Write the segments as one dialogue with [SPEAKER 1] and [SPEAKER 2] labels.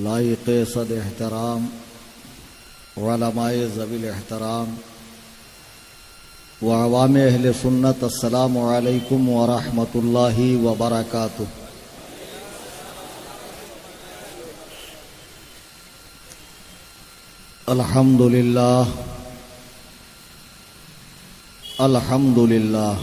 [SPEAKER 1] لائق صد احترام علماء ذوی الاحترام و عوام اہل سنت، السلام علیکم ورحمۃ اللہ وبرکاتہ۔ الحمد للہ الحمد للہ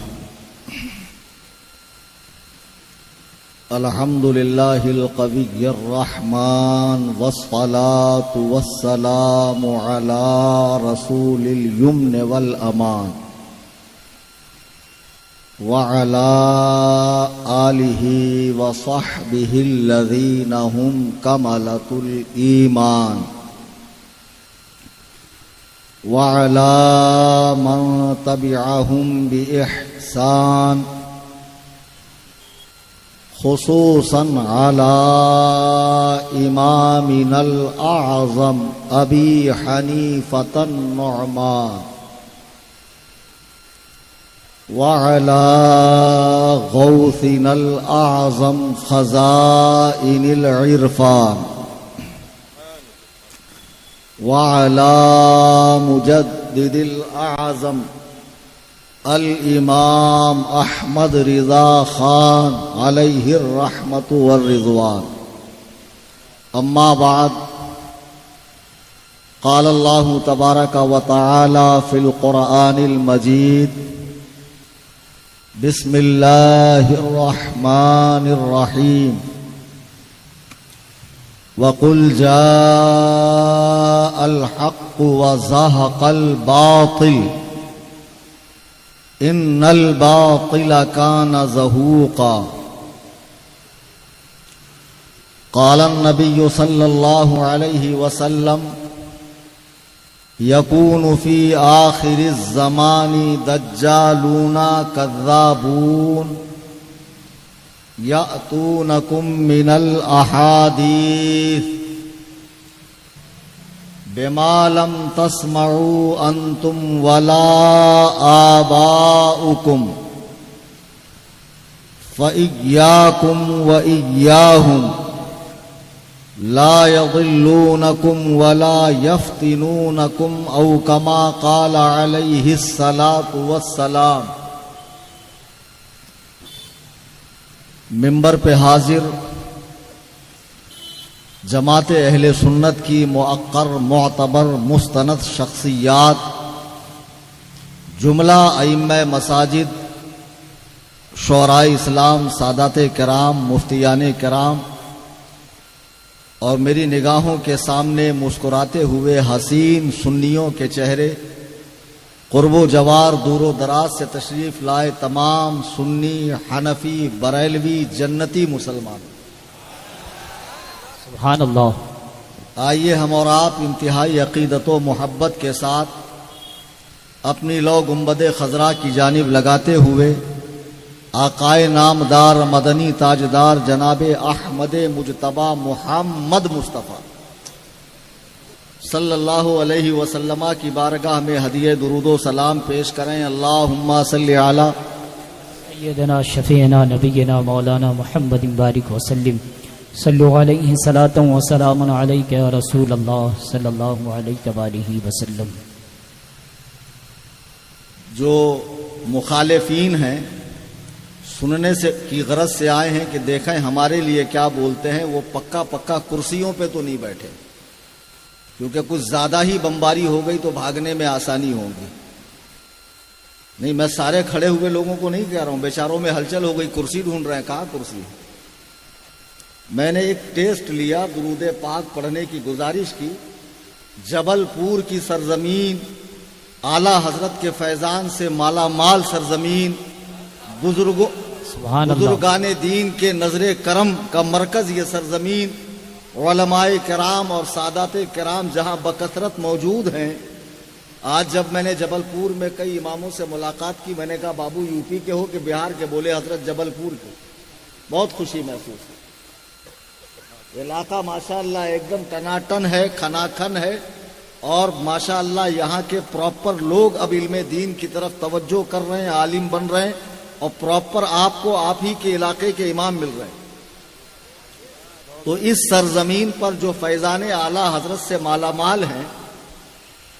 [SPEAKER 1] الحمد للہ القوی الرحمن والصلاة والسلام علی رسول الیمن والامان وعلی آلہ وصحبہ الذین هم کملۃ الایمان وعلى من تبعهم بإحسان، خصوصا على إمامنا الأعظم أبي حنيفة النعمان وعلى غوثنا الأعظم خزائن العرفان وعلى مجدد الأعظم الإمام أحمد رضا خان عليه الرحمة والرضوان. أما بعد، قال الله تبارك وتعالى في القرآن المجيد: بسم الله الرحمن الرحيم. وَقُلْ جَاءَ الْحَقُّ وَزَهَقَ الْبَاطِلُ إِنَّ الْبَاطِلَ كَانَ زَهُوقًا. قال النبي صلى الله عليه وسلم: يكون في آخر الزمان دجالون كذابون يأتونكم من الأحاديث بما لم تسمعوا أنتم ولا آباؤكم فإياكم وإياهم لا يضلونكم ولا يفتنونكم أو كما قال عليه الصلاة والسلام. ممبر پہ حاضر جماعت اہل سنت کی موقر معتبر مستند شخصیات، جملہ ائمہ مساجد، شعراء اسلام، سادات کرام، مفتیان کرام، اور میری نگاہوں کے سامنے مسکراتے ہوئے حسین سنیوں کے چہرے، قرب و جوار دور و دراز سے تشریف لائے تمام سنی، حنفی، بریلوی، جنتی مسلمان،
[SPEAKER 2] سبحان اللہ.
[SPEAKER 1] آئیے ہم اور آپ انتہائی عقیدت و محبت کے ساتھ اپنی لو گنبد خضرا کی جانب لگاتے ہوئے آقائے نامدار مدنی تاجدار جناب احمد مجتبی محمد مصطفیٰ صلی اللہ علیہ وسلم کی بارگاہ میں ہدیہ درود و سلام پیش کریں. اللہم صلی علی
[SPEAKER 2] سیدنا شفیعنا نبینا مولانا محمد بارک وسلم. صلو علیہ صلاۃ و سلام علیک یا رسول اللہ صلی اللہ علیہ وآلہ وسلم.
[SPEAKER 1] جو مخالفین ہیں سننے سے کی غرض سے آئے ہیں کہ دیکھیں ہمارے لیے کیا بولتے ہیں، وہ پکا کرسیوں پہ تو نہیں بیٹھے، کیونکہ کچھ زیادہ ہی بمباری ہو گئی تو بھاگنے میں آسانی ہوگی. نہیں، میں سارے کھڑے ہوئے لوگوں کو نہیں کہہ رہا ہوں، بیچاروں میں ہلچل ہو گئی، کرسی ڈھونڈ رہے ہیں، کہاں کرسی ہے. میں نے ایک ٹیسٹ لیا، درود پاک پڑھنے کی گزارش کی. جبل پور کی سرزمین، اعلیٰ حضرت کے فیضان سے مالا مال سرزمین، بزرگان دین کے نظر کرم کا مرکز یہ سرزمین، علماء کرام اور سادات کرام جہاں بکثرت موجود ہیں. آج جب میں نے جبل پور میں کئی اماموں سے ملاقات کی، میں نے کہا بابو یو پی کے ہو کہ بہار کے؟ بولے حضرت جبل پور کے. بہت خوشی محسوس ہے. علاقہ ماشاءاللہ ایک دم ٹناٹن ہے، کھناکھن ہے، اور ماشاءاللہ یہاں کے پراپر لوگ اب علم دین کی طرف توجہ کر رہے ہیں، عالم بن رہے ہیں، اور پراپر آپ کو آپ ہی کے علاقے کے امام مل رہے ہیں. تو اس سرزمین پر جو فیضان اعلیٰ حضرت سے مالا مال ہیں،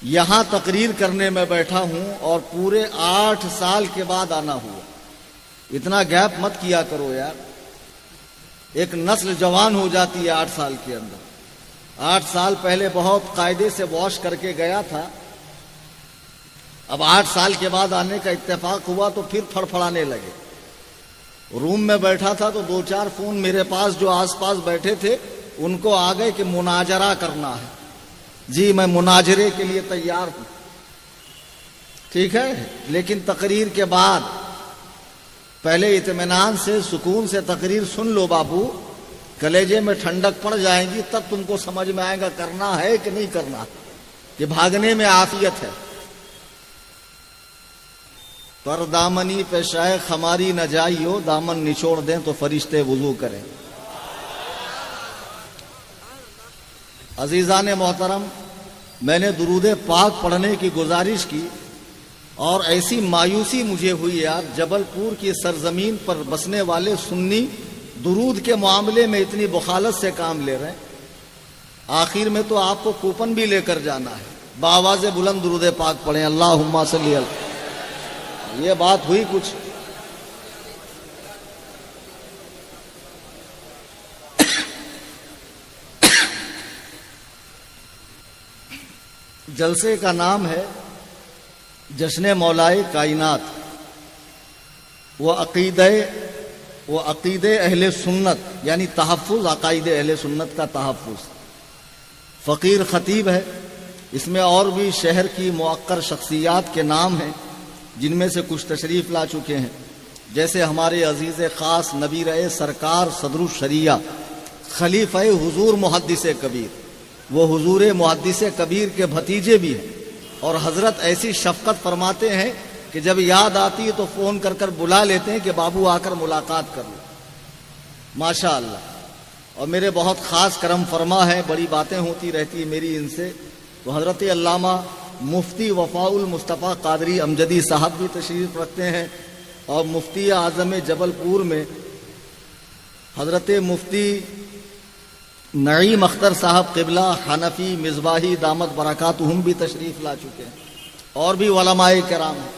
[SPEAKER 1] یہاں تقریر کرنے میں بیٹھا ہوں اور پورے 8 سال کے بعد آنا ہوا۔ اتنا گیپ مت کیا کرو یار، ایک نسل جوان ہو جاتی ہے 8 سال کے اندر۔ 8 سال پہلے بہت قاعدے سے واش کر کے گیا تھا، اب 8 سال کے بعد آنے کا اتفاق ہوا تو پھر پھڑپھڑانے لگے۔ روم میں بیٹھا تھا تو 2-4 فون میرے پاس جو آس پاس بیٹھے تھے ان کو آ گئے کہ مناظرہ کرنا ہے۔ جی میں مناظرے کے لیے تیار ہوں، ٹھیک ہے، لیکن تقریر کے بعد پہلے اطمینان سے سکون سے تقریر سن لو بابو، کلیجے میں ٹھنڈک پڑ جائیں گی تب تم کو سمجھ میں آئے گا کرنا ہے کہ نہیں کرنا، کہ بھاگنے میں عافیت ہے۔ پر دامنی پہ شیخ ہماری نہ جائیو، دامن نچوڑ دیں تو فرشتے وضو کریں۔ عزیزان محترم، میں نے درود پاک پڑھنے کی گزارش کی اور ایسی مایوسی مجھے ہوئی یار، جبل پور کی سرزمین پر بسنے والے سنی درود کے معاملے میں اتنی بخالت سے کام لے رہے ہیں، آخر میں تو آپ کو کوپن بھی لے کر جانا ہے۔ بآواز بلند درود پاک پڑھیں، اللہم صلی اللہ۔ یہ بات ہوئی کچھ۔ جلسے کا نام ہے جشن مولائے کائنات، وہ عقیدے اہل سنت، یعنی تحفظ عقائد اہل سنت کا تحفظ۔ فقیر خطیب ہے، اس میں اور بھی شہر کی موقر شخصیات کے نام ہیں جن میں سے کچھ تشریف لا چکے ہیں، جیسے ہمارے عزیز خاص نبی رئے سرکار صدر الشریعہ خلیفہ حضور محدث کبیر، وہ حضور محدث کبیر کے بھتیجے بھی ہیں، اور حضرت ایسی شفقت فرماتے ہیں کہ جب یاد آتی ہے تو فون کر کر بلا لیتے ہیں کہ بابو آ کر ملاقات کر لو۔ ماشاء اللہ، اور میرے بہت خاص کرم فرما ہے، بڑی باتیں ہوتی رہتی میری ان سے۔ تو حضرت علامہ مفتی وفاء المصطفیٰ قادری امجدی صاحب بھی تشریف رکھتے ہیں، اور مفتی اعظم جبل پور میں حضرت مفتی نعیم اختر صاحب قبلہ حنفی مصباحی دامت برکاتہم بھی تشریف لا چکے ہیں، اور بھی علماء کرام ہیں۔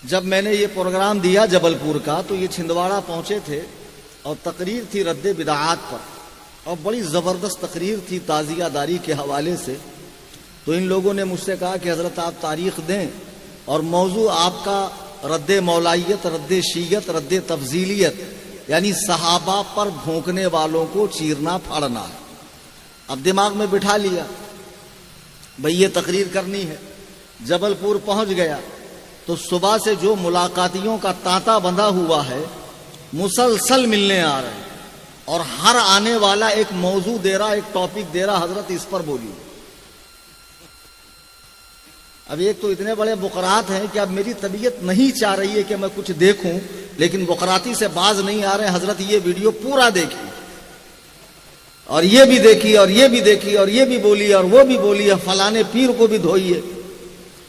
[SPEAKER 1] جب میں نے یہ پروگرام دیا جبل پور کا تو یہ چھندواڑہ پہنچے تھے اور تقریر تھی رد بدعات پر، اور بڑی زبردست تقریر تھی تعزیہ داری کے حوالے سے۔ تو ان لوگوں نے مجھ سے کہا کہ حضرت آپ تاریخ دیں، اور موضوع آپ کا رد مولائیت، رد شیعت، رد تفضیلیت، یعنی صحابہ پر بھونکنے والوں کو چیرنا پھاڑنا ہے۔ اب دماغ میں بٹھا لیا بھئی یہ تقریر کرنی ہے۔ جبل پور پہنچ گیا تو صبح سے جو ملاقاتیوں کا تانتا بندھا ہوا ہے مسلسل ملنے آ رہے ہیں، اور ہر آنے والا ایک موضوع دے رہا، ایک ٹاپک دے رہا، حضرت اس پر بولیے۔ اب ایک تو اتنے بڑے بقرات ہیں کہ اب میری طبیعت نہیں چاہ رہی ہے کہ میں کچھ دیکھوں، لیکن بقراتی سے باز نہیں آ رہے، حضرت یہ ویڈیو پورا دیکھی، اور یہ بھی دیکھی، اور یہ بھی دیکھی، اور یہ بھی بولی، اور وہ بھی بولی، اور فلانے پیر کو بھی دھوئیے،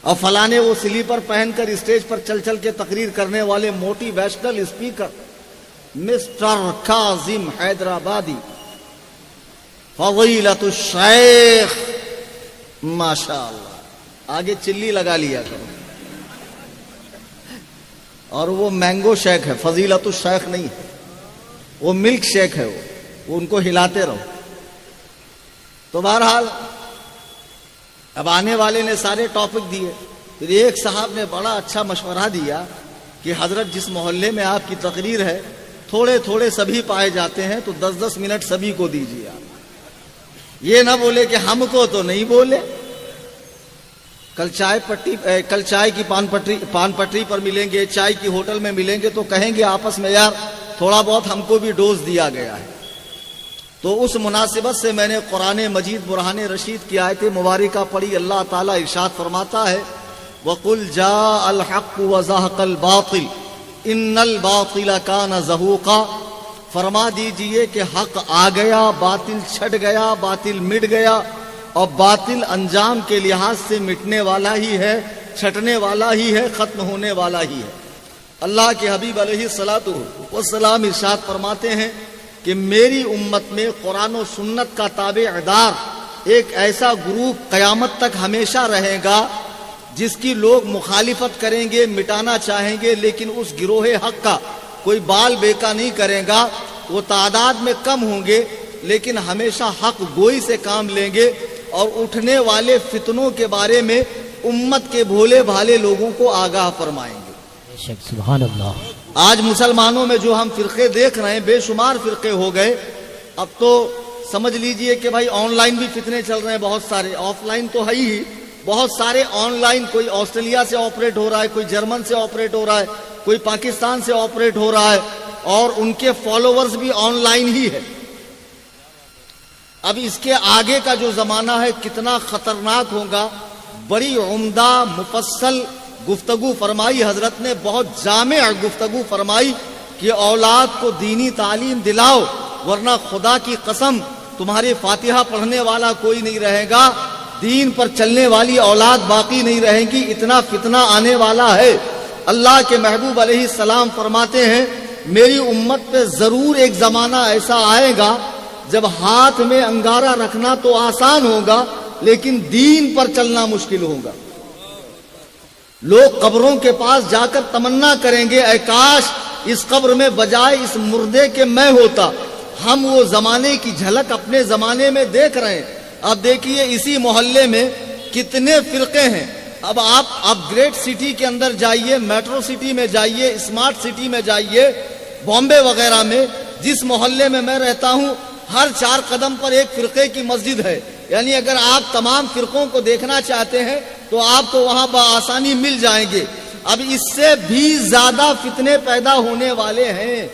[SPEAKER 1] اور فلانے وہ سلیپر پہن کر اسٹیج پر چل چل کے تقریر کرنے والے motivational speaker mister Kazim Hyderabadi فضیلت الشیخ، ماشاءاللہ، آگے چلی لگا لیا کرو، اور وہ مینگو شیک ہے، فضیلت الشیخ نہیں ہے، وہ ملک شیک ہے، وہ ان کو ہلاتے رہو۔ تو بہرحال اب آنے والے نے سارے ٹاپک دیے، پھر ایک صاحب نے بڑا اچھا مشورہ دیا کہ حضرت جس محلے میں آپ کی تقریر ہے تھوڑے تھوڑے سبھی پائے جاتے ہیں، تو 10-10 منٹ سبھی کو دیجیے آپ، یہ نہ بولے کہ ہم کو تو نہیں بولے۔ کل چائے کی پان پٹری پر ملیں گے، چائے کی ہوٹل میں ملیں گے تو کہیں گے آپس میں یار تھوڑا بہت ہم کو بھی ڈوز دیا گیا ہے۔ تو اس مناسبت سے میں نے قرآن مجید برہان رشید کی آیت مبارکہ پڑھی۔ اللہ تعالیٰ ارشاد فرماتا ہے وَقُلْ جَاءَ الْحَقُّ وَزَهَقَ الْبَاطِلُ إِنَّ الْبَاطِلَ كَانَ زَهُوقًا، فرما دیجئے کہ حق آ گیا، باطل چھٹ گیا، باطل مٹ گیا، اور باطل انجام کے لحاظ سے مٹنے والا ہی ہے، چھٹنے والا ہی ہے، ختم ہونے والا ہی ہے۔ اللہ کے حبیب علیہ الصلوۃ والسلام ارشاد فرماتے ہیں کہ میری امت میں قرآن و سنت کا تابع دار ایک ایسا گروپ قیامت تک ہمیشہ رہے گا جس کی لوگ مخالفت کریں گے، مٹانا چاہیں گے، لیکن اس گروہ حق کا کوئی بال بیکا نہیں کرے گا. وہ تعداد میں کم ہوں گے لیکن ہمیشہ حق گوئی سے کام لیں گے اور اٹھنے والے فتنوں کے بارے میں امت کے بھولے بھالے لوگوں کو آگاہ فرمائیں گے.
[SPEAKER 2] سبحان اللہ.
[SPEAKER 1] آج مسلمانوں میں جو ہم فرقے دیکھ رہے ہیں، بے شمار فرقے ہو گئے. اب تو سمجھ لیجئے کہ بھائی آن لائن بھی فتنے چل رہے ہیں بہت سارے، آف لائن تو ہے ہی، بہت سارے آن لائن. کوئی آسٹریلیا سے آپریٹ ہو رہا ہے، کوئی جرمن سے آپریٹ ہو رہا ہے، کوئی پاکستان سے آپریٹ ہو رہا ہے، اور ان کے فالوورز بھی آن لائن ہی ہے. اب اس کے آگے کا جو زمانہ ہے کتنا خطرناک ہوگا. بڑی عمدہ مفصل گفتگو فرمائی حضرت نے، بہت جامع گفتگو فرمائی کہ اولاد کو دینی تعلیم دلاؤ، ورنہ خدا کی قسم تمہاری فاتحہ پڑھنے والا کوئی نہیں رہے گا، دین پر چلنے والی اولاد باقی نہیں رہے گی، اتنا فتنہ آنے والا ہے. اللہ کے محبوب علیہ السلام فرماتے ہیں میری امت پہ ضرور ایک زمانہ ایسا آئے گا جب ہاتھ میں انگارہ رکھنا تو آسان ہوگا لیکن دین پر چلنا مشکل ہوگا. لوگ قبروں کے پاس جا کر تمنا کریں گے اے کاش اس قبر میں بجائے اس مردے کے میں ہوتا. ہم وہ زمانے کی جھلک اپنے زمانے میں دیکھ رہے ہیں. اب دیکھیے اسی محلے میں کتنے فرقے ہیں. اب آپ گریٹ سٹی کے اندر جائیے، میٹرو سٹی میں جائیے، اسمارٹ سٹی میں جائیے، بامبے وغیرہ میں، جس محلے میں میں رہتا ہوں ہر 4 قدم پر ایک فرقے کی مسجد ہے. یعنی اگر آپ تمام فرقوں کو دیکھنا چاہتے ہیں تو آپ کو وہاں بآسانی مل جائیں گے. اب اس سے بھی زیادہ فتنے پیدا ہونے والے ہیں،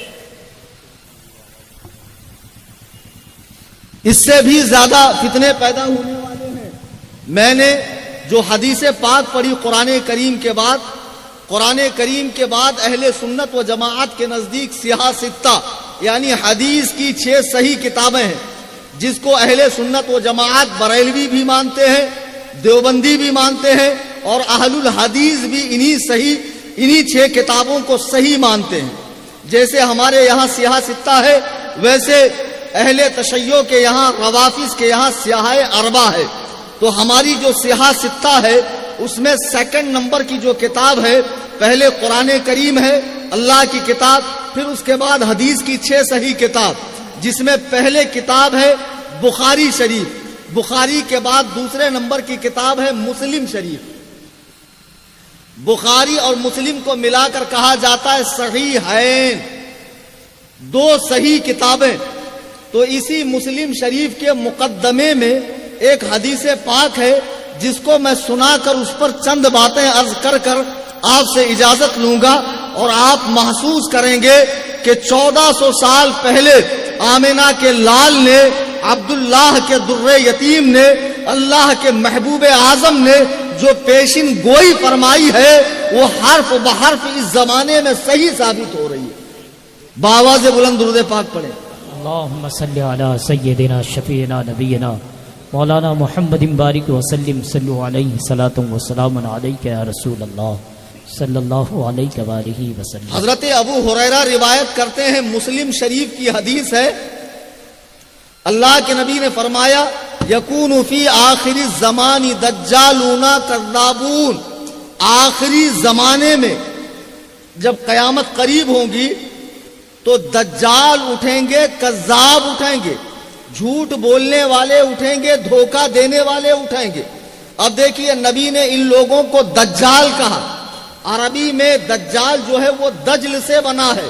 [SPEAKER 1] اس سے بھی زیادہ فتنے پیدا ہونے والے ہیں. میں نے جو حدیث پاک پڑھی قرآن کریم کے بعد اہل سنت و جماعت کے نزدیک سیاہ ستہ یعنی حدیث کی 6 صحیح کتابیں ہیں جس کو اہل سنت و جماعت بریلوی بھی مانتے ہیں، دیوبندی بھی مانتے ہیں، اور اہل الحدیث بھی انہی 6 کتابوں کو صحیح مانتے ہیں. جیسے ہمارے یہاں سیاہ ستہ ہے ویسے اہل تشیع کے یہاں، روافظ کے یہاں سیاہ اربع ہے. تو ہماری جو سیاہ ستہ ہے اس میں 2 نمبر کی جو کتاب ہے، پہلے قرآن کریم ہے اللہ کی کتاب، پھر اس کے بعد حدیث کی 6 صحیح کتاب، جس میں پہلے کتاب ہے بخاری شریف، بخاری کے بعد دوسرے نمبر کی کتاب ہے مسلم شریف. بخاری اور مسلم کو ملا کر کہا جاتا ہے صحیحین، 2 صحیح کتابیں. تو اسی مسلم شریف کے مقدمے میں ایک حدیث پاک ہے جس کو میں سنا کر اس پر چند باتیں عرض کر آپ سے اجازت لوں گا، اور آپ محسوس کریں گے کہ 1400 سال پہلے آمنہ کے لال نے، عبداللہ کے در یتیم نے، اللہ کے محبوب اعظم نے جو پیشن گوئی فرمائی ہے وہ حرف بحرف اس زمانے میں صحیح ثابت ہو رہی ہے. بآواز بلند درود پاک پڑھیں.
[SPEAKER 2] اللہم صلی علی سیدنا شفیعنا نبینا مولانا محمد بارک وسلم صلو علیہ صلاۃ و سلام علیک یا رسول اللہ صلی اللہ علیہ وآلہ وسلم.
[SPEAKER 1] حضرت ابو ہریرہ روایت کرتے ہیں، مسلم شریف کی حدیث ہے، اللہ کے نبی نے فرمایا یکون فی آخر الزمان دجالون کذابون. آخری زمانے میں جب قیامت قریب ہوگی تو دجال اٹھیں گے، کذاب اٹھیں گے، جھوٹ بولنے والے اٹھیں گے، دھوکہ دینے والے اٹھیں گے. اب دیکھیے نبی نے ان لوگوں کو دجال کہا. عربی میں دجال جو ہے وہ دجل سے بنا ہے.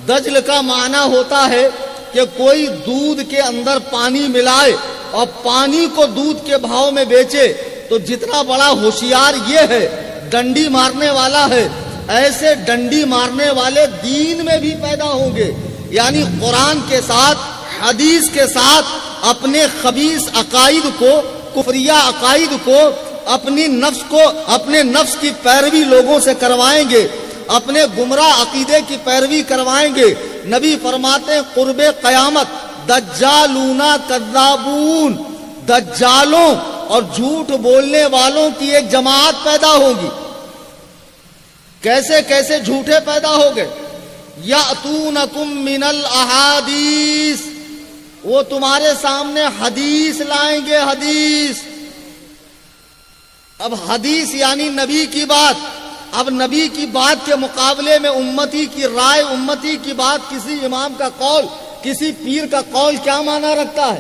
[SPEAKER 1] دجل کا معنی ہوتا ہے کہ کوئی دودھ کے اندر پانی ملائے اور پانی کو دودھ کے بھاؤ میں بیچے تو جتنا بڑا ہوشیار یہ ہے، ڈنڈی مارنے والا ہے، ایسے ڈنڈی مارنے والے دین میں بھی پیدا ہوں گے. یعنی قرآن کے ساتھ، حدیث کے ساتھ اپنے خبیث عقائد کو، کفریہ عقائد کو، اپنے نفس کی پیروی لوگوں سے کروائیں گے، اپنے گمراہ عقیدے کی پیروی کروائیں گے. نبی فرماتے ہیں قرب قیامت دجالون کذابون، دجالوں اور جھوٹ بولنے والوں کی ایک جماعت پیدا ہوگی. کیسے کیسے جھوٹے پیدا ہو گئے؟ یاتونکم من الاحادیث، وہ تمہارے سامنے حدیث لائیں گے، حدیث. اب حدیث یعنی نبی کی بات. اب نبی کی بات کے مقابلے میں امتی کی رائے، امتی کی بات، کسی امام کا قول، کسی پیر کا قول کیا معنی رکھتا ہے؟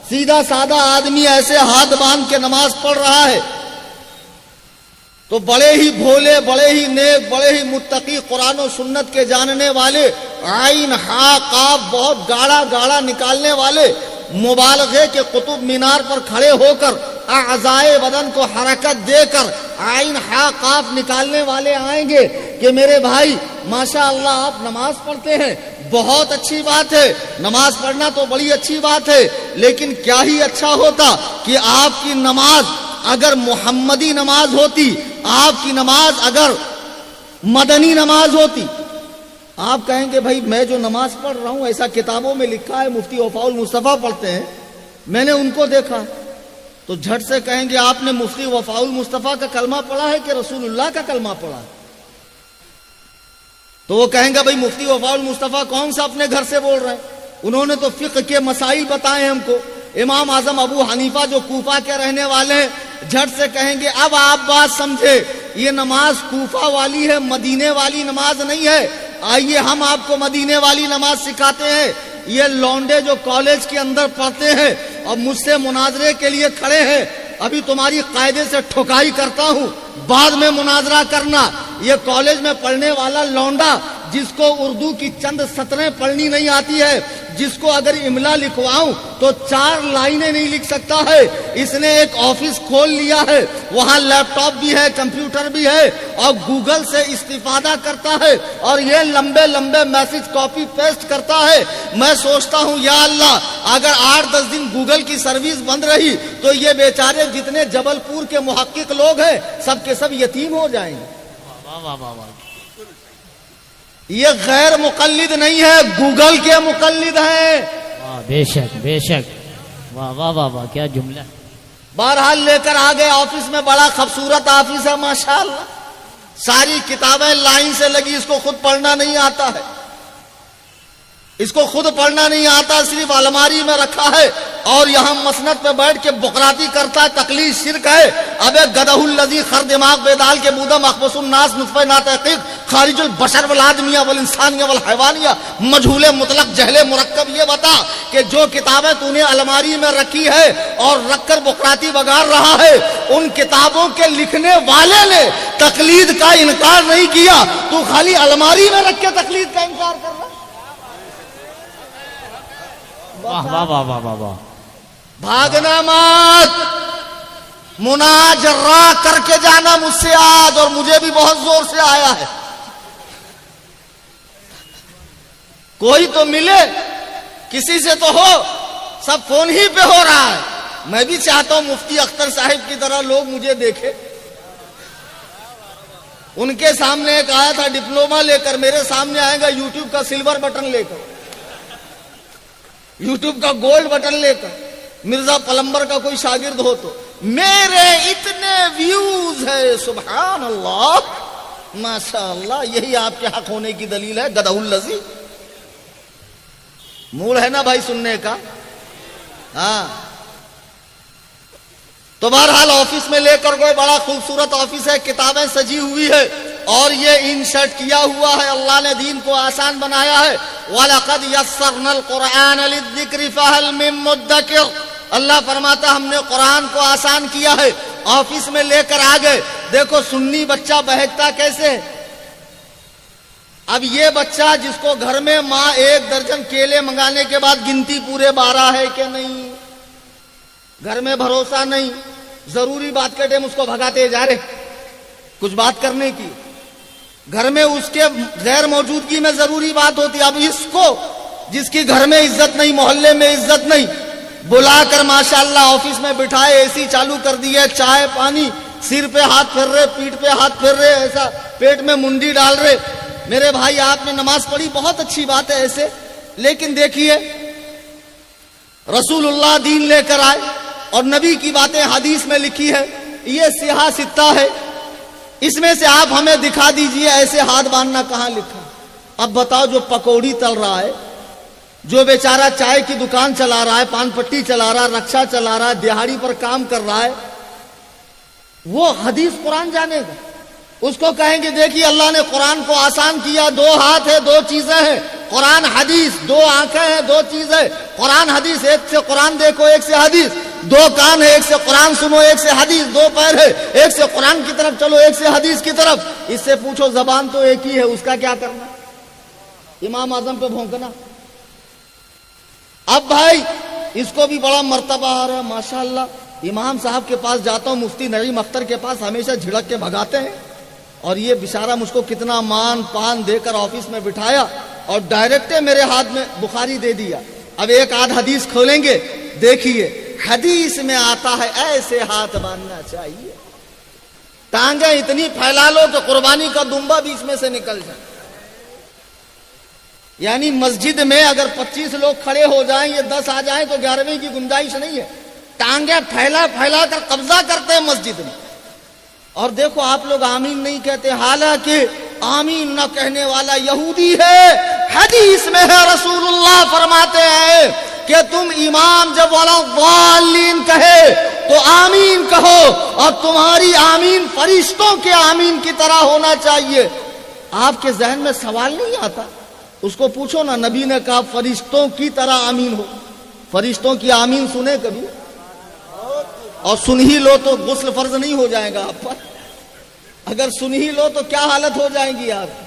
[SPEAKER 1] سیدھا سادہ آدمی ایسے ہاتھ باندھ کے نماز پڑھ رہا ہے تو بڑے ہی بھولے، بڑے ہی نیک، بڑے ہی متقی، قرآن و سنت کے جاننے والے، عین ہا قاف بہت گاڑا گاڑا نکالنے والے، مبالغے کے قطب مینار پر کھڑے ہو کر اعضائے بدن کو حرکت دے کر عین ہا قاف نکالنے والے آئیں گے کہ میرے بھائی ماشاء اللہ آپ نماز پڑھتے ہیں، بہت اچھی بات ہے، نماز پڑھنا تو بڑی اچھی بات ہے، لیکن کیا ہی اچھا ہوتا کہ آپ کی نماز اگر محمدی نماز ہوتی، آپ کی نماز اگر مدنی نماز ہوتی. آپ کہیں گے بھائی میں جو نماز پڑھ رہا ہوں ایسا کتابوں میں لکھا ہے، مفتی وفاء المصطفیٰ پڑھتے ہیں، میں نے ان کو دیکھا. تو جھٹ سے کہیں گے آپ نے مفتی وفاء المصطفیٰ کا کلمہ پڑھا ہے کہ رسول اللہ کا کلمہ پڑھا ہے؟ تو وہ کہیں گا بھائی مفتی وفاء المصطفیٰ کون سا اپنے گھر سے بول رہے ہیں؟ انہوں نے تو فقہ کے مسائل بتائے ہم کو. امام اعظم ابو حنیفہ جو کوفہ کے رہنے والے ہیں جھٹ سے کہیں گے اب آپ بات سمجھے، یہ نماز کوفہ والی ہے، مدینے والی نماز نہیں ہے. آئیے ہم آپ کو مدینے والی نماز سکھاتے ہیں. یہ لونڈے جو کالج کے اندر پڑھتے ہیں اور مجھ سے مناظرے کے لیے کھڑے ہیں، ابھی تمہاری قاعدے سے ٹھکائی کرتا ہوں، بعد میں مناظرہ کرنا. یہ کالج میں پڑھنے والا لونڈا جس کو اردو کی چند سطریں پڑھنی نہیں آتی ہے، جس کو اگر املا لکھواؤں تو 4 لائنیں نہیں لکھ سکتا ہے، اس نے ایک آفس کھول لیا ہے، وہاں لیپ ٹاپ بھی ہے، کمپیوٹر بھی ہے، اور گوگل سے استفادہ کرتا ہے اور یہ لمبے لمبے میسج کاپی پیسٹ کرتا ہے. میں سوچتا ہوں یا اللہ اگر 8-10 دن گوگل کی سروس بند رہی تو یہ بیچارے جتنے جبل پور کے محقق لوگ ہیں سب کے سب یتیم ہو جائیں گے. یہ غیر مقلد نہیں ہے، گوگل کے مقلد ہیں.
[SPEAKER 2] بے شک بے شک، واہ واہ واہ واہ کیا جملہ.
[SPEAKER 1] بہرحال لے کر آگے آفس میں، بڑا خوبصورت آفس ہے ماشاءاللہ، ساری کتابیں لائن سے لگی. اس کو خود پڑھنا نہیں آتا ہے، اس کو خود پڑھنا نہیں آتا، صرف الماری میں رکھا ہے اور یہاں مسند پہ بیٹھ کے بقراتی کرتا ہے. تقلید شرک ہے. ابے گدہ الذی خر دماغ بیدال کے بودم اخبص الناس نطفہ ناتحقیق خارج البشر والآدمیہ والانسانیہ والحیوانیہ مجہول مطلق جہل مرکب. یہ بتا کہ جو کتابیں تو نے الماری میں رکھی ہے اور رکھ کر بقراتی بگاڑ رہا ہے، ان کتابوں کے لکھنے والے نے تقلید کا انکار نہیں کیا، تو خالی الماری میں رکھ کے تقلید کا انکار کر رہا.
[SPEAKER 2] واہ واہ واہ واہ واہ واہ.
[SPEAKER 1] بھاگنا مت، مناجرہ کر کے جانا مجھ سے آج، اور مجھے بھی بہت زور سے آیا ہے. کوئی تو ملے، کسی سے تو ہو، سب فون ہی پہ ہو رہا ہے. میں بھی چاہتا ہوں مفتی اختر صاحب کی طرح لوگ مجھے دیکھیں. ان کے سامنے ایک آیا تھا ڈپلوما لے کر، میرے سامنے آئے گا یوٹیوب کا سلور بٹن لے کر، یوٹیوب کا گولڈ بٹن لے کر. مرزا پلمبر کا کوئی شاگرد ہو تو میرے اتنے ویوز ہے، سبحان اللہ ماشاء اللہ. یہی آپ کے حق ہونے کی دلیل ہے. گدہ الذی موڑ ہے نا بھائی سننے کا. ہاں تو بہرحال آفس میں لے کر گئے، بڑا خوبصورت آفس ہے، کتابیں سجی ہوئی ہے اور یہ انسرٹ کیا ہوا ہے. اللہ نے دین کو آسان بنایا ہے. وَلَقَدْ يَسَّرْنَا الْقُرْآنَ لِلذِّكْرِ فَهَلْ مِن مُدَّكِرٍ. اللہ فرماتا ہم نے قرآن کو آسان کیا ہے. آفس میں لے کر آ گئے، دیکھو سنی بچہ بہکتا کیسے ہے. اب یہ بچہ جس کو گھر میں ماں 1 درجن کیلے منگانے کے بعد گنتی پورے 12 ہے کہ نہیں، گھر میں بھروسہ نہیں، ضروری بات کے ٹائم اس کو بھگاتے جا رہے، کچھ بات کرنے کی، گھر میں اس کے غیر موجودگی میں ضروری بات ہوتی. اب اس کو جس کی گھر میں عزت نہیں، محلے میں عزت نہیں، بلا کر ماشاءاللہ آفس میں بٹھائے، اے سی چالو کر دی ہے، چائے پانی، سر پہ ہاتھ پھیر رہے، پیٹھ پہ ہاتھ پھیر رہے، ایسا پیٹ میں منڈی ڈال رہے. میرے بھائی آپ نے نماز پڑھی، بہت اچھی بات ہے ایسے، لیکن دیکھیے رسول اللہ دین لے کر آئے اور نبی کی باتیں حدیث میں لکھی ہے. یہ سیاہ ستہ ہے، اس میں سے آپ ہمیں دکھا دیجئے ایسے ہاتھ باندھنا کہاں لکھا. اب بتاؤ جو پکوڑی تل رہا ہے، جو بیچارہ چائے کی دکان چلا رہا ہے، پان پٹی چلا رہا ہے، رکشا چلا رہا ہے، دیہاڑی پر کام کر رہا ہے، وہ حدیث قرآن جانے گا؟ اس کو کہیں گے دیکھیے اللہ نے قرآن کو آسان کیا، 2 ہاتھ ہے 2 چیزیں ہیں، قرآن حدیث، 2 آنکھیں ہیں 2 چیزیں، قرآن حدیث، ایک سے قرآن دیکھو ایک سے حدیث، 2 کان ہے ایک سے قرآن سنو ایک سے حدیث، 2 پیر ہے ایک سے قرآن کی طرف چلو ایک سے حدیث کی طرف۔ اس سے پوچھو زبان تو ایک ہی ہے، اس کا کیا کرنا؟ امام اعظم پہ بھونکنا۔ اب بھائی اس کو بھی بڑا مرتبہ آ رہا ہے، ماشاءاللہ امام صاحب کے پاس جاتا ہوں، مفتی نعیم اختر کے پاس، ہمیشہ جھڑک کے بھگاتے ہیں، اور یہ بیچارہ مجھ کو کتنا مان پان دے کر آفس میں بٹھایا اور ڈائریکٹ میرے ہاتھ میں بخاری دے دیا۔ اب ایک آدھ حدیث کھولیں گے، دیکھیے حدیث میں آتا ہے ایسے ہاتھ باندھنا چاہیے، ٹانگیں اتنی پھیلا لو کہ قربانی کا دمبا بیچ میں سے نکل جائے۔ یعنی مسجد میں اگر 25 لوگ کھڑے ہو جائیں، یہ 10 آ جائیں تو 11ویں کی گنجائش نہیں ہے، ٹانگیں پھیلا پھیلا کر قبضہ کرتے ہیں مسجد میں۔ اور دیکھو آپ لوگ آمین نہیں کہتے، حالانکہ آمین نہ کہنے والا یہودی ہے۔ حدیث میں ہے رسول اللہ فرماتے ہیں کہ تم امام جب ولا ضالین کہے تو آمین کہو، اور تمہاری آمین فرشتوں کے آمین کی طرح ہونا چاہیے۔ آپ کے ذہن میں سوال نہیں آتا؟ اس کو پوچھو نا، نبی نے کہا فرشتوں کی طرح آمین ہو، فرشتوں کی آمین سنے کبھی؟ اور سن ہی لو تو غسل فرض نہیں ہو جائے گا آپ پر؟ اگر سن ہی لو تو کیا حالت ہو جائے گی آپ؟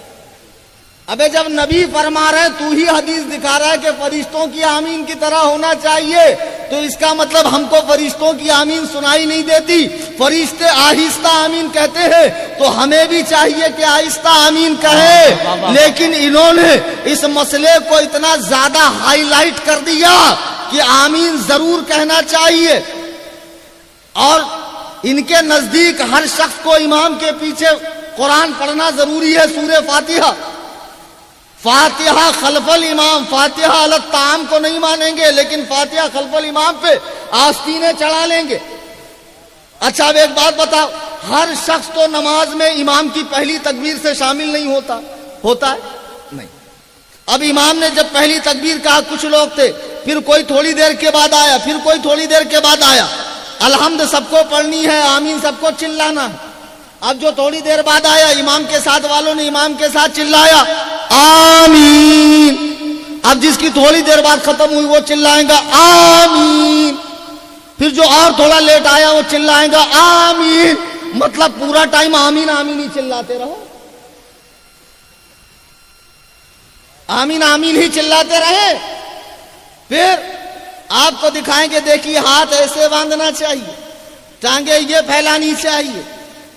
[SPEAKER 1] ابے جب نبی فرما رہے تو ہی حدیث دکھا رہا ہے کہ فرشتوں کی آمین کی طرح ہونا چاہیے، تو اس کا مطلب ہم کو فرشتوں کی آمین سنائی نہیں دیتی، فرشتے آہستہ آمین کہتے ہیں تو ہمیں بھی چاہیے کہ آہستہ آمین کہے۔ لیکن انہوں نے اس مسئلے کو اتنا زیادہ ہائی لائٹ کر دیا کہ آمین ضرور کہنا چاہیے، اور ان کے نزدیک ہر شخص کو امام کے پیچھے قرآن پڑھنا ضروری ہے، سورہ فاتحہ، فاتحہ خلف الامام، فاتحہ علی الطعام کو نہیں مانیں گے، لیکن فاتحہ خلف الامام پہ آستینیں چڑھا لیں گے۔ اچھا اب ایک بات بتاؤ، ہر شخص تو نماز میں امام کی پہلی تکبیر سے شامل نہیں ہوتا ہے؟ نہیں۔ اب امام نے جب پہلی تکبیر کہا، کچھ لوگ تھے، پھر کوئی تھوڑی دیر کے بعد آیا، پھر کوئی تھوڑی دیر کے بعد آیا، الحمد سب کو پڑھنی ہے، آمین سب کو چلانا ہے۔ اب جو تھوڑی دیر بعد آیا، امام کے ساتھ والوں نے امام کے ساتھ چلایا آمین، اب جس کی تھوڑی دیر بعد ختم ہوئی وہ چلائیں گا آمین، پھر جو اور تھوڑا لیٹ آیا وہ چلائیں گا آمین۔ مطلب پورا ٹائم آمین آمین ہی چلاتے رہو، آمین آمین ہی چلاتے رہے۔ پھر آپ کو دکھائیں گے، دیکھیے ہاتھ ایسے باندھنا چاہیے، ٹانگیں یہ پھیلانی چاہیے،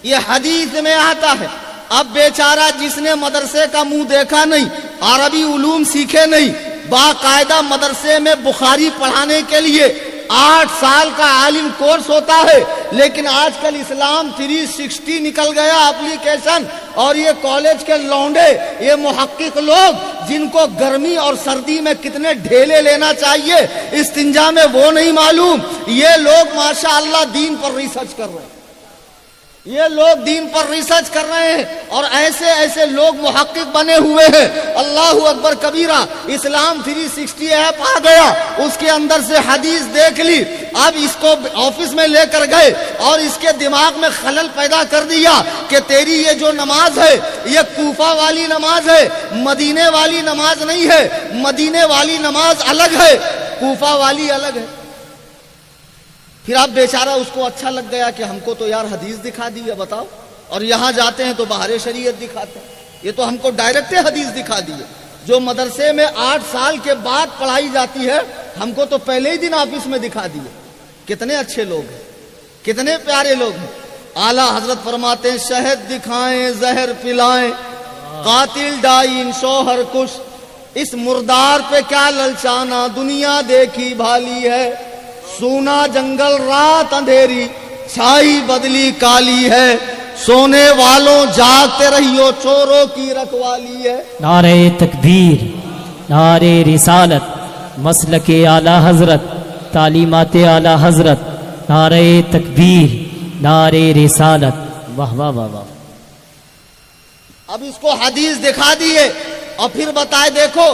[SPEAKER 1] یہ حدیث میں آتا ہے۔ اب بیچارہ جس نے مدرسے کا منہ دیکھا نہیں، عربی علوم سیکھے نہیں، باقاعدہ مدرسے میں بخاری پڑھانے کے لیے 8 سال کا عالم کورس ہوتا ہے، لیکن آج کل اسلام 360 نکل گیا اپلیکیشن، اور یہ کالج کے لونڈے، یہ محقق لوگ جن کو گرمی اور سردی میں کتنے ڈھیلے لینا چاہیے استنجا میں وہ نہیں معلوم، یہ لوگ ماشاءاللہ دین پر ریسرچ کر رہے ہیں، یہ لوگ دین پر ریسرچ کر رہے ہیں، اور ایسے ایسے لوگ محقق بنے ہوئے ہیں۔ اللہ اکبر کبیرہ، اسلام 360 ایپ آ گیا، اس کے اندر سے حدیث دیکھ لی، اب اس کو آفس میں لے کر گئے اور اس کے دماغ میں خلل پیدا کر دیا کہ تیری یہ جو نماز ہے یہ کوفہ والی نماز ہے، مدینے والی نماز نہیں ہے، مدینے والی نماز الگ ہے، کوفہ والی الگ ہے۔ پھر آپ بیچارہ اس کو اچھا لگ گیا کہ ہم کو تو یار حدیث دکھا دی ہے، بتاؤ، اور یہاں جاتے ہیں تو باہر شریعت دکھاتے ہیں، یہ تو ہم کو ڈائریکٹ حدیث دکھا دی ہے، جو مدرسے میں 8 سال کے بعد پڑھائی جاتی ہے ہم کو تو پہلے ہی دن آفس میں دکھا دی ہے۔ کتنے اچھے لوگ ہیں، کتنے پیارے لوگ ہیں۔ اعلیٰ حضرت فرماتے ہیں شہد دکھائیں زہر پلائیں، قاتل ڈائن شوہر کش، اس مردار پہ کیا للچانا، دنیا دیکھی بھالی ہے، سونا جنگل رات اندھیری، چھائی بدلی کالی ہے، سونے والوں جاگتے رہیو چوروں کی رکھوالی ہے۔
[SPEAKER 2] نعرہ تکبیر، نعرہ رسالت، مسلک اعلیٰ حضرت، تعلیمات اعلیٰ حضرت، نعرہ تکبیر، نعرہ رسالت، واہ واہ واہ واہ۔
[SPEAKER 1] اب اس کو حدیث دکھا دیے اور پھر بتائے دیکھو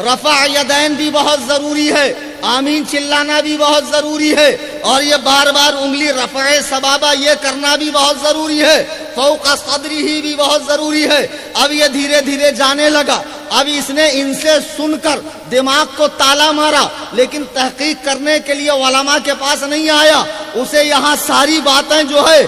[SPEAKER 1] رفع یدین بھی بہت ضروری ہے، آمین چلانا بھی بہت ضروری ہے، اور یہ بار بار انگلی رفع سبابہ یہ کرنا بھی بہت ضروری ہے، فوق صدری ہی بھی بہت ضروری ہے۔ اب یہ دھیرے دھیرے جانے لگا، اب اس نے ان سے سن کر دماغ کو تالا مارا، لیکن تحقیق کرنے کے لیے علماء کے پاس نہیں آیا، اسے یہاں ساری باتیں جو ہے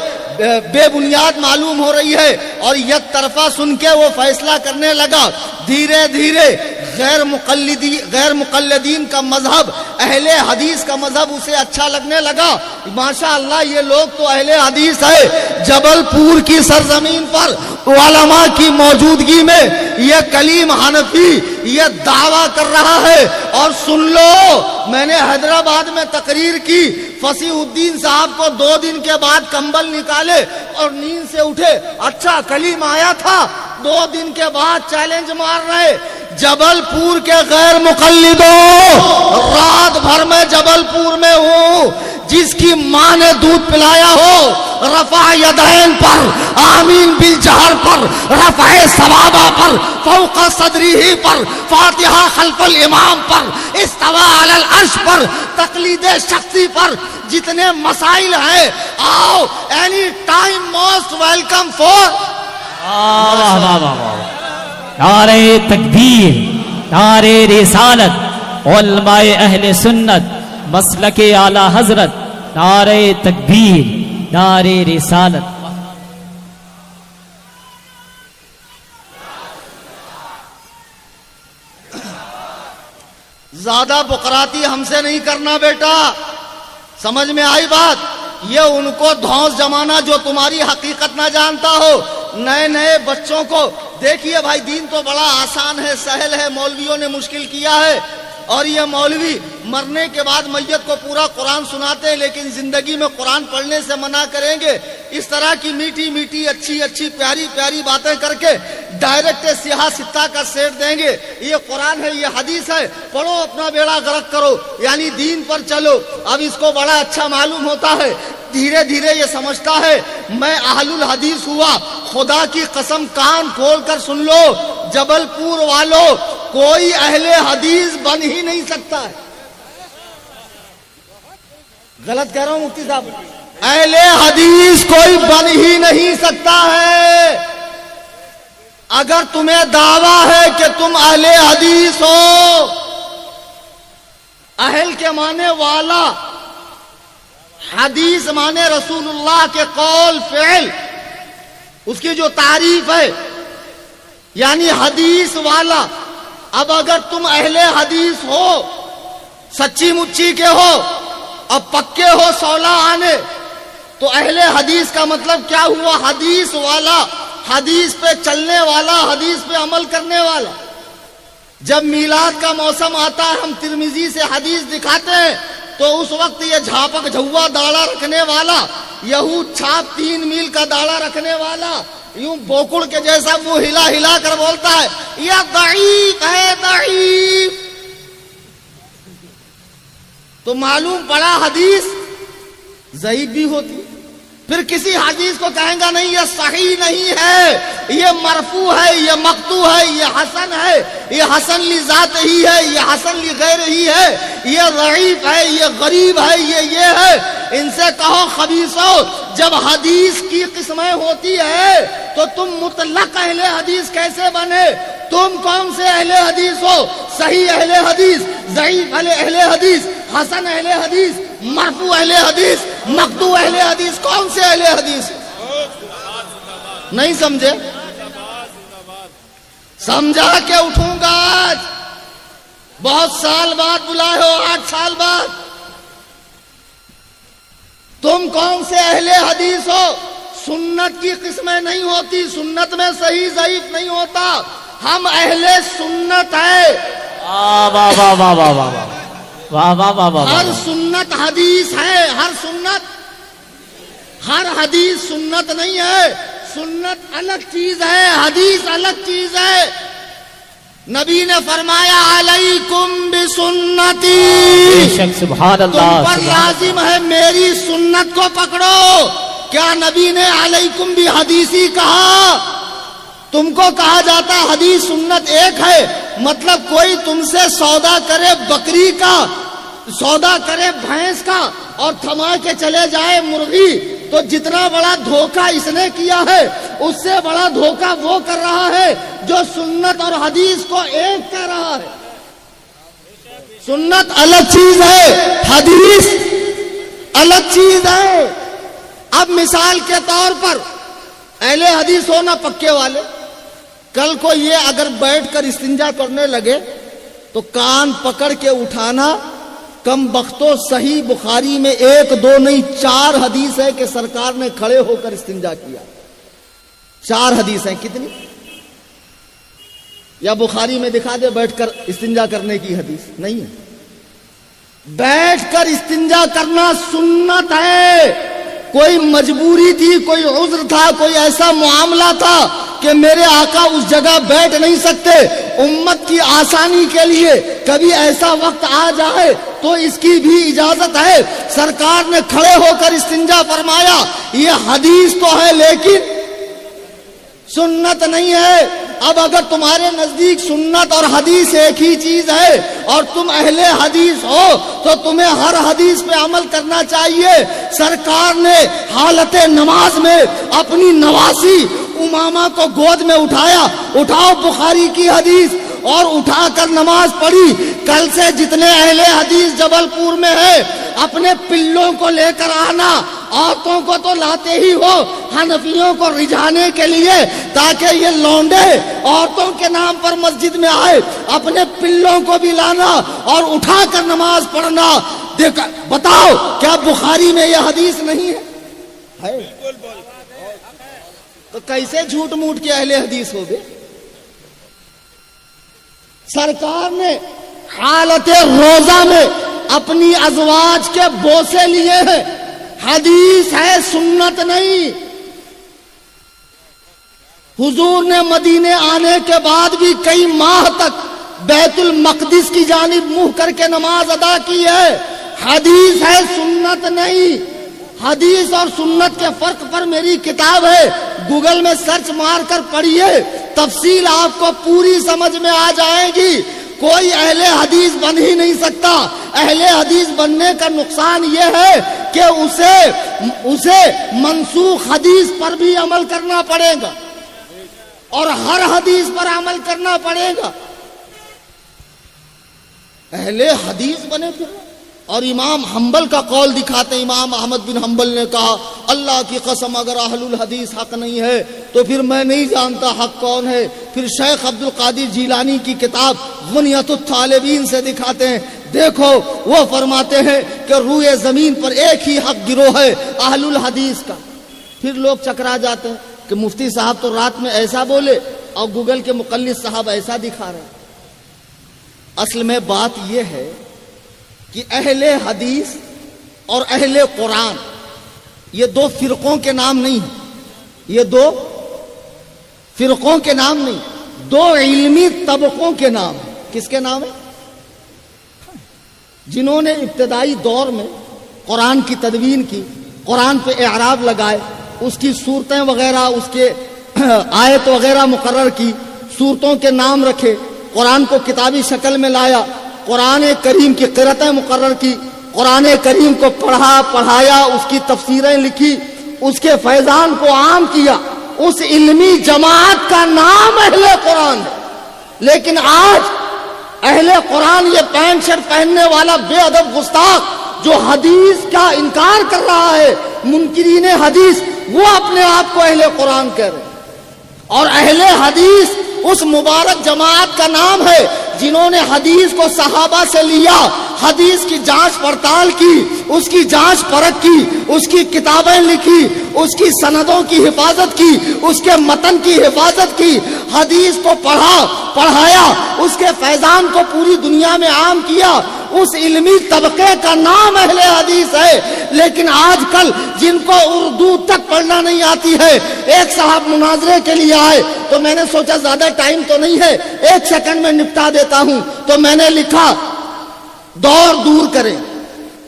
[SPEAKER 1] بے بنیاد معلوم ہو رہی ہے، اور یک طرفہ سن کے وہ فیصلہ کرنے لگا۔ دھیرے دھیرے غیر مقلدین کا مذہب، اہل حدیث کا مذہب اسے اچھا لگنے لگا۔ ماشاءاللہ یہ لوگ تو اہل حدیث ہے، جبل پور کی سرزمین پر علماء کی موجودگی میں یہ کلیم حنفی یہ دعویٰ کر رہا ہے۔ اور سن لو، میں نے حیدرآباد میں تقریر کی، فصیح الدین صاحب کو 2 دن کے بعد کمبل نکالے اور نیند سے اٹھے، اچھا کلیم آیا تھا، 2 دن کے بعد چیلنج مار رہے۔ جبل پور کے غیر مقلدوں، رات بھر میں جبل پور میں ہوں، جس کی ماں نے دودھ پلایا ہو، رفع یدین پر، آمین بالجہر پر، رفع سبابہ پر، فوق صدری ہی پر، فاتحہ خلف الامام پر، استوا علی العرش پر، تقلید شخصی پر، جتنے مسائل ہیں، آؤ any time most welcome for.
[SPEAKER 2] نعرہ تکبیر، نعرہ رسالت، علماء اہل سنت، مسلک اعلی حضرت، نعرہ تکبیر، نعرہ رسالت۔
[SPEAKER 1] زیادہ بقراتی ہم سے نہیں کرنا بیٹا، سمجھ میں آئی بات؟ یہ ان کو دھونس جمانا جو تمہاری حقیقت نہ جانتا ہو۔ نئے نئے بچوں کو دیکھیے بھائی، دین تو بڑا آسان ہے، سہل ہے، مولویوں نے مشکل کیا ہے، اور یہ مولوی مرنے کے بعد میت کو پورا قرآن سناتے ہیں، لیکن زندگی میں قرآن پڑھنے سے منع کریں گے۔ اس طرح کی میٹھی میٹھی اچھی اچھی پیاری پیاری باتیں کر کے ڈائریکٹ سیاہ ستہ کا سیٹ دیں گے، یہ قرآن ہے، یہ حدیث ہے، پڑھو اپنا بیڑا غرق کرو، یعنی دین پر چلو۔ اب اس کو بڑا اچھا معلوم ہوتا ہے، دھیرے دھیرے یہ سمجھتا ہے میں اہل الحدیث ہوا۔ خدا کی قسم کان کھول کر سن لو، جبل پور والوں، کوئی اہل حدیث بن ہی نہیں سکتا ہے۔ غلط کہہ رہا ہوں مفتی صاحب؟ اہل حدیث کوئی بن ہی نہیں سکتا ہے۔ اگر تمہیں دعویٰ ہے کہ تم اہل حدیث ہو، اہل کے معنی والا، حدیث مانے رسول اللہ کے قول فعل، اس کی جو تعریف ہے، یعنی حدیث والا۔ اب اگر تم اہل حدیث ہو، سچی مچی کے ہو، اب پکے ہو 16 آنے، تو اہل حدیث کا مطلب کیا ہوا؟ حدیث والا، حدیث پہ چلنے والا، حدیث پہ عمل کرنے والا۔ جب میلاد کا موسم آتا ہے، ہم ترمذی سے حدیث دکھاتے ہیں، تو اس وقت یہ جھاپک جھوا داڑھا رکھنے والا، یہود چھاپ 3 میل کا داڑھا رکھنے والا، یوں بوکڑ کے جیسا منہ ہلا ہلا کر بولتا ہے یہ ضعیف ہے، ضعیف۔ تو معلوم پڑا حدیث ضعیف بھی ہوتی، پھر کسی حدیث کو کہیں گا نہیں یہ صحیح نہیں ہے، یہ مرفوع ہے، یہ مقطوع ہے، یہ حسن ہے، یہ حسن لذات ہی ہے، یہ حسن لغیر ہی ہے، یہ ضعیف ہے، یہ غریب ہے، یہ ہے۔ ان سے کہو خبیثو، جب حدیث کی قسمیں ہوتی ہے تو تم مطلق اہل حدیث کیسے بنے؟ تم کون سے اہل حدیث ہو؟ صحیح اہل حدیث، ضعیف اہل حدیث، حسن اہل حدیث، مرفوع اہل حدیث، مقطوع اہل حدیث، کون سے اہل حدیث؟ نہیں سمجھے؟ سمجھا کے اٹھوں گا آج، بہت سال بعد بلائے ہو، 8 سال بعد۔ تم کون سے اہل حدیث ہو؟ سنت کی قسمیں نہیں ہوتی، سنت میں صحیح ضعیف نہیں ہوتا، ہم اہل سنت ہے۔
[SPEAKER 2] واہ واہ واہ واہ واہ واہ واہ واہ واہ واہ۔
[SPEAKER 1] ہر سنت حدیث ہے، ہر حدیث سنت نہیں ہے، سنت الگ چیز ہے، حدیث الگ چیز ہے۔ نبی نے فرمایا علیکم بسنتی،
[SPEAKER 2] بے شک سبحان اللہ،
[SPEAKER 1] تم پر لازم ہے میری سنت کو پکڑو۔ کیا نبی نے علیکم بھی حدیثی کہا؟ تم کو کہا جاتا حدیث سنت ایک ہے، مطلب کوئی تم سے سودا کرے بکری کا، سودا کرے بھینس کا اور تھما کے چلے جائے مرغی، تو جتنا بڑا دھوکہ اس نے کیا ہے اس سے بڑا دھوکہ وہ کر رہا ہے جو سنت اور حدیث کو ایک کہہ رہا ہے۔ سنت الگ چیز ہے، حدیث الگ چیز ہے۔ اب مثال کے طور پر اہل حدیث ہونا پکے والے، کل کو یہ اگر بیٹھ کر استنجا کرنے لگے تو کان پکڑ کے اٹھانا، کم بختو صحیح بخاری میں 1 2 نہیں 4 حدیث ہے کہ سرکار نے کھڑے ہو کر استنجا کیا۔ 4 حدیث ہیں، کتنی؟ یا بخاری میں دکھا دے بیٹھ کر استنجا کرنے کی حدیث؟ نہیں ہے۔ بیٹھ کر استنجا کرنا سنت ہے۔ کوئی مجبوری تھی، کوئی عذر تھا، کوئی ایسا معاملہ تھا کہ میرے آقا اس جگہ بیٹھ نہیں سکتے، امت کی آسانی کے لیے کبھی ایسا وقت آ جائے تو اس کی بھی اجازت ہے۔ سرکار نے کھڑے ہو کر استنجا فرمایا، یہ حدیث تو ہے لیکن سنت نہیں ہے۔ اب اگر تمہارے نزدیک سنت اور حدیث ایک ہی چیز ہے اور تم اہل حدیث ہو تو تمہیں ہر حدیث پہ عمل کرنا چاہیے۔ سرکار نے حالت نماز میں اپنی نواسی امامہ کو گود میں اٹھایا، اٹھاؤ بخاری کی حدیث، اور اٹھا کر نماز پڑھی۔ کل سے جتنے اہل حدیث جبل پور میں ہیں اپنے پلوں کو لے کر آنا، عورتوں کو تو لاتے ہی ہو حنفیوں کو رجھانے کے لیے تاکہ یہ لونڈے عورتوں کے نام پر مسجد میں آئے، اپنے پلوں کو بھی لانا اور اٹھا کر نماز پڑھنا۔ دیکھا بتاؤ کیا بخاری میں یہ حدیث نہیں ہے؟ تو کیسے جھوٹ موٹ کے اہل حدیث ہو گئے؟ سرکار نے حالت روزہ میں اپنی ازواج کے بوسے لیے ہیں، حدیث ہے سنت نہیں۔ حضور نے مدینے آنے کے بعد بھی کئی ماہ تک بیت المقدس کی جانب منہ کر کے نماز ادا کی ہے، حدیث ہے سنت نہیں۔ حدیث اور سنت کے فرق پر میری کتاب ہے، گوگل میں سرچ مار کر پڑھیے، تفصیل آپ کو پوری سمجھ میں آ جائے گی۔ کوئی اہل حدیث بن ہی نہیں سکتا۔ اہل حدیث بننے کا نقصان یہ ہے کہ اسے منسوخ حدیث پر بھی عمل کرنا پڑے گا اور ہر حدیث پر عمل کرنا پڑے گا۔ اہل حدیث بنے پھر اور امام حنبل کا قول دکھاتے ہیں۔ امام احمد بن حنبل نے کہا اللہ کی قسم اگر اہل الحدیث حق نہیں ہے تو پھر میں نہیں جانتا حق کون ہے۔ پھر شیخ عبد القادر جیلانی کی کتاب غنیۃ الطالبین سے دکھاتے ہیں، دیکھو وہ فرماتے ہیں کہ روئے زمین پر ایک ہی حق گروہ ہے اہل الحدیث کا۔ پھر لوگ چکرا جاتے ہیں کہ مفتی صاحب تو رات میں ایسا بولے اور گوگل کے مقلد صاحب ایسا دکھا رہے ہیں۔ اصل میں بات یہ ہے کہ اہل حدیث اور اہل قرآن یہ 2 فرقوں کے نام نہیں ہیں، یہ 2 فرقوں کے نام نہیں، 2 علمی طبقوں کے نام ہیں۔ کس کے نام ہیں؟ جنہوں نے ابتدائی دور میں قرآن کی تدوین کی، قرآن پہ اعراب لگائے، اس کی صورتیں وغیرہ، اس کے آیت وغیرہ مقرر کی، صورتوں کے نام رکھے، قرآن کو کتابی شکل میں لایا، قرآن کریم کی قرأتیں مقرر کی، قرآن کریم کو پڑھایا، اس کی تفسیریں لکھی، اس کے فیضان کو عام کیا، اس علمی جماعت کا نام اہل قرآن ہے۔ لیکن آج اہل قرآن یہ پینٹ شرٹ پہننے والا بے ادب گستاخ جو حدیث کا انکار کر رہا ہے، منکرین حدیث، وہ اپنے آپ کو اہل قرآن کہہ رہے ہیں۔ اور اہل حدیث اس مبارک جماعت کا نام ہے جنہوں نے حدیث کو صحابہ سے لیا، حدیث کی جانچ پڑتال کی، اس کی جانچ پرکھ کی، اس کی کتابیں لکھی، اس کی سندوں کی حفاظت کی، اس کے متن کی حفاظت کی، حدیث کو پڑھایا، اس کے فیضان کو پوری دنیا میں عام کیا۔ اس علمی طبقے کا نام اہل حدیث ہے۔ لیکن آج کل جن کو اردو تک پڑھنا نہیں آتی ہے، ایک صاحب مناظرے کے لیے آئے تو میں نے سوچا زیادہ ٹائم تو نہیں ہے، 1 سیکنڈ میں نپٹا دیتا ہوں، تو میں نے لکھا دور دور کریں۔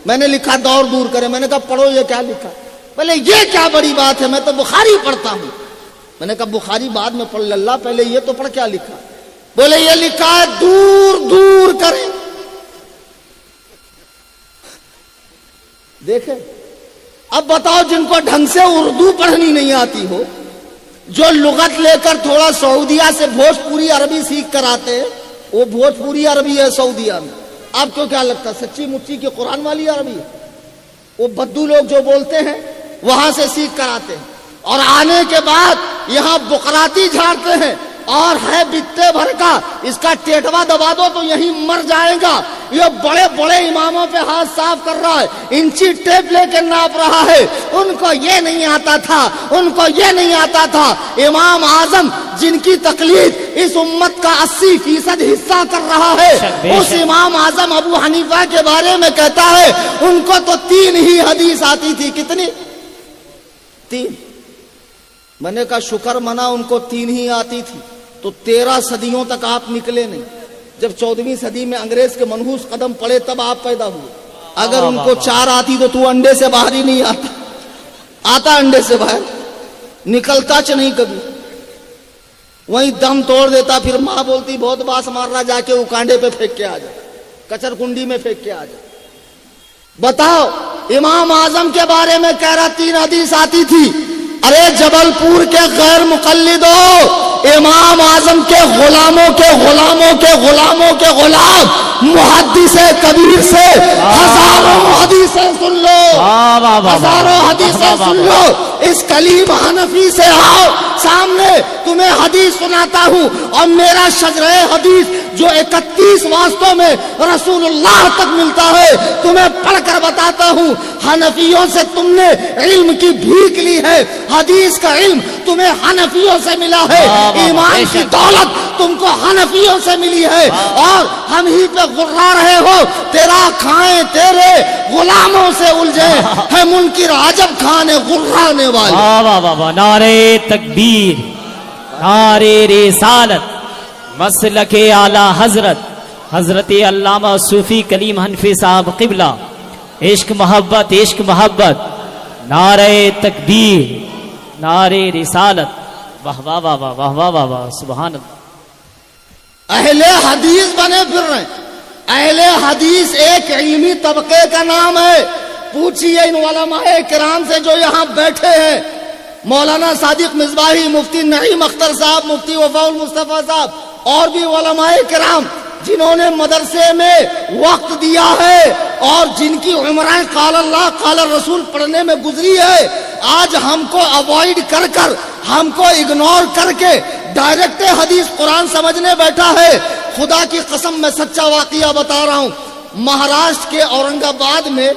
[SPEAKER 1] میں نے لکھا دور دور کریں، میں نے کہا پڑھو یہ کیا لکھا؟ پہلے یہ کیا بڑی بات ہے، میں تو بخاری پڑھتا ہوں۔ میں نے کہا بخاری بعد میں پڑھ اللہ، پہلے یہ تو پڑھ کیا لکھا۔ بولے یہ لکھا ہے دور دور کریں. دیکھیں اب بتاؤ جن کو ڈھنگ سے اردو پڑھنی نہیں آتی ہو, جو لغت لے کر تھوڑا سعودیہ سے بھوجپوری عربی سیکھ کر آتے, وہ بھوجپوری عربی ہے سعودیہ میں, آپ کو کیا لگتا ہے سچی مچی کی قرآن والی عربی ہے؟ وہ بدو لوگ جو بولتے ہیں وہاں سے سیکھ کر آتے ہیں, اور آنے کے بعد یہاں بقراتی جھاڑتے ہیں, اور ہے بتے بھر کا, اس کا ٹیٹوا دبا دو تو یہیں مر جائے گا. یہ بڑے بڑے اماموں پہ ہاتھ صاف کر رہا ہے, انچی ٹیپ لے کے ناپ رہا ہے. ان کو یہ نہیں آتا تھا, ان کو یہ نہیں آتا تھا. امام اعظم جن کی تقلید اس امت کا 80% حصہ کر رہا ہے, اس امام اعظم ابو حنیفہ کے بارے میں کہتا ہے ان کو تو 3 ہی حدیث آتی تھی. کتنی؟ 3. میں نے کہا شکر منا ان کو 3 ہی آتی تھی, تو 13 صدیوں تک آپ نکلے نہیں. جب 14ویں صدی میں انگریز کے منحوس قدم پڑے تب آپ پیدا ہوئے. اگر ان کو 4 آتی تو انڈے سے باہر ہی نہیں آتا. آتا انڈے سے باہر, نکلتا چ نہیں کبھی, وہیں دم توڑ دیتا. پھر ماں بولتی بہت باس مار رہا, جا کے اکانڈے پہ پھینک کے آ جا, کچر کنڈی میں پھینک کے آ جا. بتاؤ امام اعظم کے بارے میں کہہ رہا 3 حدیث آتی تھی. ارے جبل پور کے غیر مقلدو, امام اعظم کے غلاموں کے غلاموں کے غلاموں کے غلام محدث کبیر سے ہزاروں حدیثیں سن لو, ہزاروں حدیثیں سن لو. اس کلیم حنفی سے آؤ سامنے, تمہیں حدیث سناتا ہوں, اور میرا شجرہ حدیث جو 31 واسطوں میں رسول اللہ تک ملتا ہے تمہیں پڑھ کر بتاتا ہوں. حنفیوں سے تم نے علم کی بھیک لی ہے, حدیث کا علم تمہیں حنفیوں سے ملا ہے, ایمان کی دولت تم کو حنفیوں سے ملی ہے, اور ہم ہی پہ غرا رہے ہو. تیرا کھائیں تیرے غلاموں سے الجھے ہے منکر عجب کھانے غرانے والے.
[SPEAKER 2] واہ واہ واہ, نعرے تکبیر, نعرے رسالت, مسلک اعلی حضرت حضرت علامہ صوفی کلیم حنفی صاحب قبلہ. عشق محبت, عشق محبت, نعرہ تکبیر, نعرہ رسالت. واہ واہ واہ واہ واہ واہ واہ واہ, سبحان اللہ.
[SPEAKER 1] اہل حدیث بنے پھر رہے. اہل حدیث ایک علمی طبقے کا نام ہے. پوچھئے ان علماء کرام سے جو یہاں بیٹھے ہیں, مولانا صادق مصباحی, مفتی نعیم اختر صاحب, مفتی وفاء المصطفیٰ صاحب, اور بھی علماء کرام جنہوں نے مدرسے میں وقت دیا ہے اور جن کی عمریں قال اللہ قال الرسول پڑھنے میں گزری ہے, آج ہم کو اوائڈ کر کر, ہم کو اگنور کر کے ڈائریکٹ حدیث قرآن سمجھنے بیٹھا ہے. خدا کی قسم میں سچا واقعہ بتا رہا ہوں. مہاراشٹر کے اورنگ آباد میں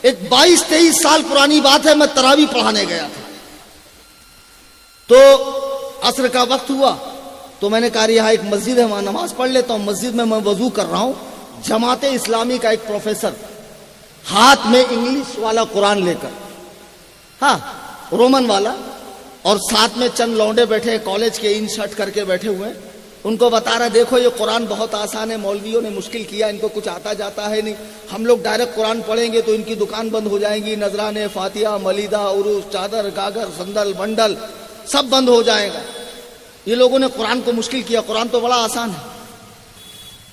[SPEAKER 1] ایک 22-23 سال پرانی بات ہے, میں تراویح پڑھانے گیا تھا. تو عصر کا وقت ہوا تو میں نے کہا یہاں ایک مسجد ہے, وہاں نماز پڑھ لیتا ہوں. مسجد میں وضو کر رہا ہوں, جماعت اسلامی کا ایک پروفیسر ہاتھ میں انگلش والا قرآن لے کر, ہاں رومن والا, اور ساتھ میں چند لونڈے بیٹھے کالج کے ان شرٹ کر کے بیٹھے ہوئے, ان کو بتا رہا دیکھو یہ قرآن بہت آسان ہے, مولویوں نے مشکل کیا, ان کو کچھ آتا جاتا ہے نہیں, ہم لوگ ڈائریکٹ قرآن پڑھیں گے تو ان کی دکان بند ہو جائیں گی, نذرانے, فاتحہ, ملیدہ, عروس, چادر, گاگر, سندل, بنڈل سب بند ہو جائے گا. یہ لوگوں نے قرآن کو مشکل کیا, قرآن تو بڑا آسان ہے,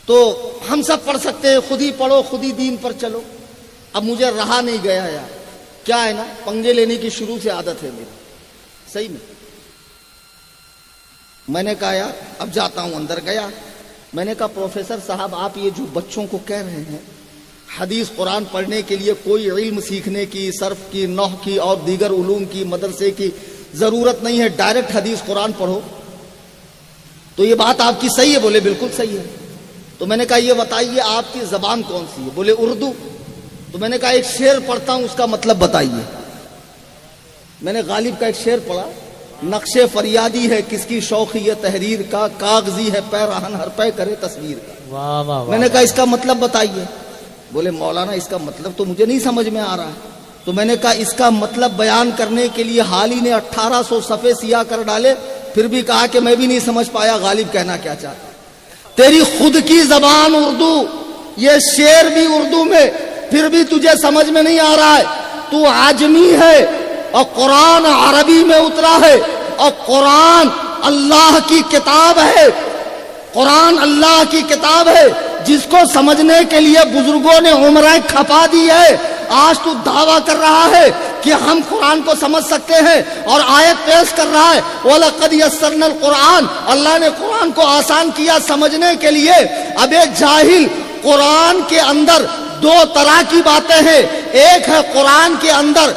[SPEAKER 1] تو ہم سب پڑھ سکتے ہیں, خود ہی پڑھو, خود ہی دین پر چلو. اب مجھے رہا نہیں گیا یار, کیا ہے نا پنگے لینے کی شروع سے عادت ہے میری, صحیح میں. میں نے کہا یار اب جاتا ہوں. اندر گیا, میں نے کہا پروفیسر صاحب آپ یہ جو بچوں کو کہہ رہے ہیں حدیث قرآن پڑھنے کے لیے کوئی علم سیکھنے کی, صرف کی, نحو کی اور دیگر علوم کی, مدرسے کی ضرورت نہیں ہے, ڈائریکٹ حدیث قرآن پڑھو, تو یہ بات آپ کی صحیح ہے؟ بولے بالکل صحیح ہے. تو میں نے کہا یہ بتائیے آپ کی زبان کون سی ہے؟ بولے اردو. تو میں نے کہا ایک شعر پڑھتا ہوں, اس کا مطلب بتائیے. میں نے غالب کا ایک شعر پڑھا, نقش فریادی ہے کس کی شوخی یہ تحریر کا, کاغذی ہے پیراہن ہر پے کرے تصویر کا.
[SPEAKER 2] واہ واہ.
[SPEAKER 1] میں نے کہا اس کا مطلب بتائیے. بولے مولانا اس کا مطلب تو مجھے نہیں سمجھ میں آ رہا ہے. تو میں نے کہا اس کا مطلب بیان کرنے کے لیے حال ہی نے 1800 صفحے سیاہ کر ڈالے, پھر بھی کہا کہ میں بھی نہیں سمجھ پایا غالب کہنا کیا چاہتا. تیری خود کی زبان اردو, یہ شعر بھی اردو میں, پھر بھی تجھے سمجھ میں نہیں آ رہا ہے. تو عاجمی ہے اور قرآن عربی میں اترا ہے, اور قرآن اللہ کی کتاب ہے. قرآن اللہ کی کتاب ہے جس کو سمجھنے کے لیے بزرگوں نے عمریں کھپا دی ہے. آج تو دعویٰ کر رہا ہے کہ ہم قرآن کو سمجھ سکتے ہیں اور آیت پیش کر رہا ہے وَلَقَدْ يَسَّرْنَا الْقُرْآنَ, اللہ نے قرآن کو آسان کیا سمجھنے کے لیے. اب جاہل, قرآن کے اندر دو طرح کی باتیں ہیں. ایک ہے قرآن کے اندر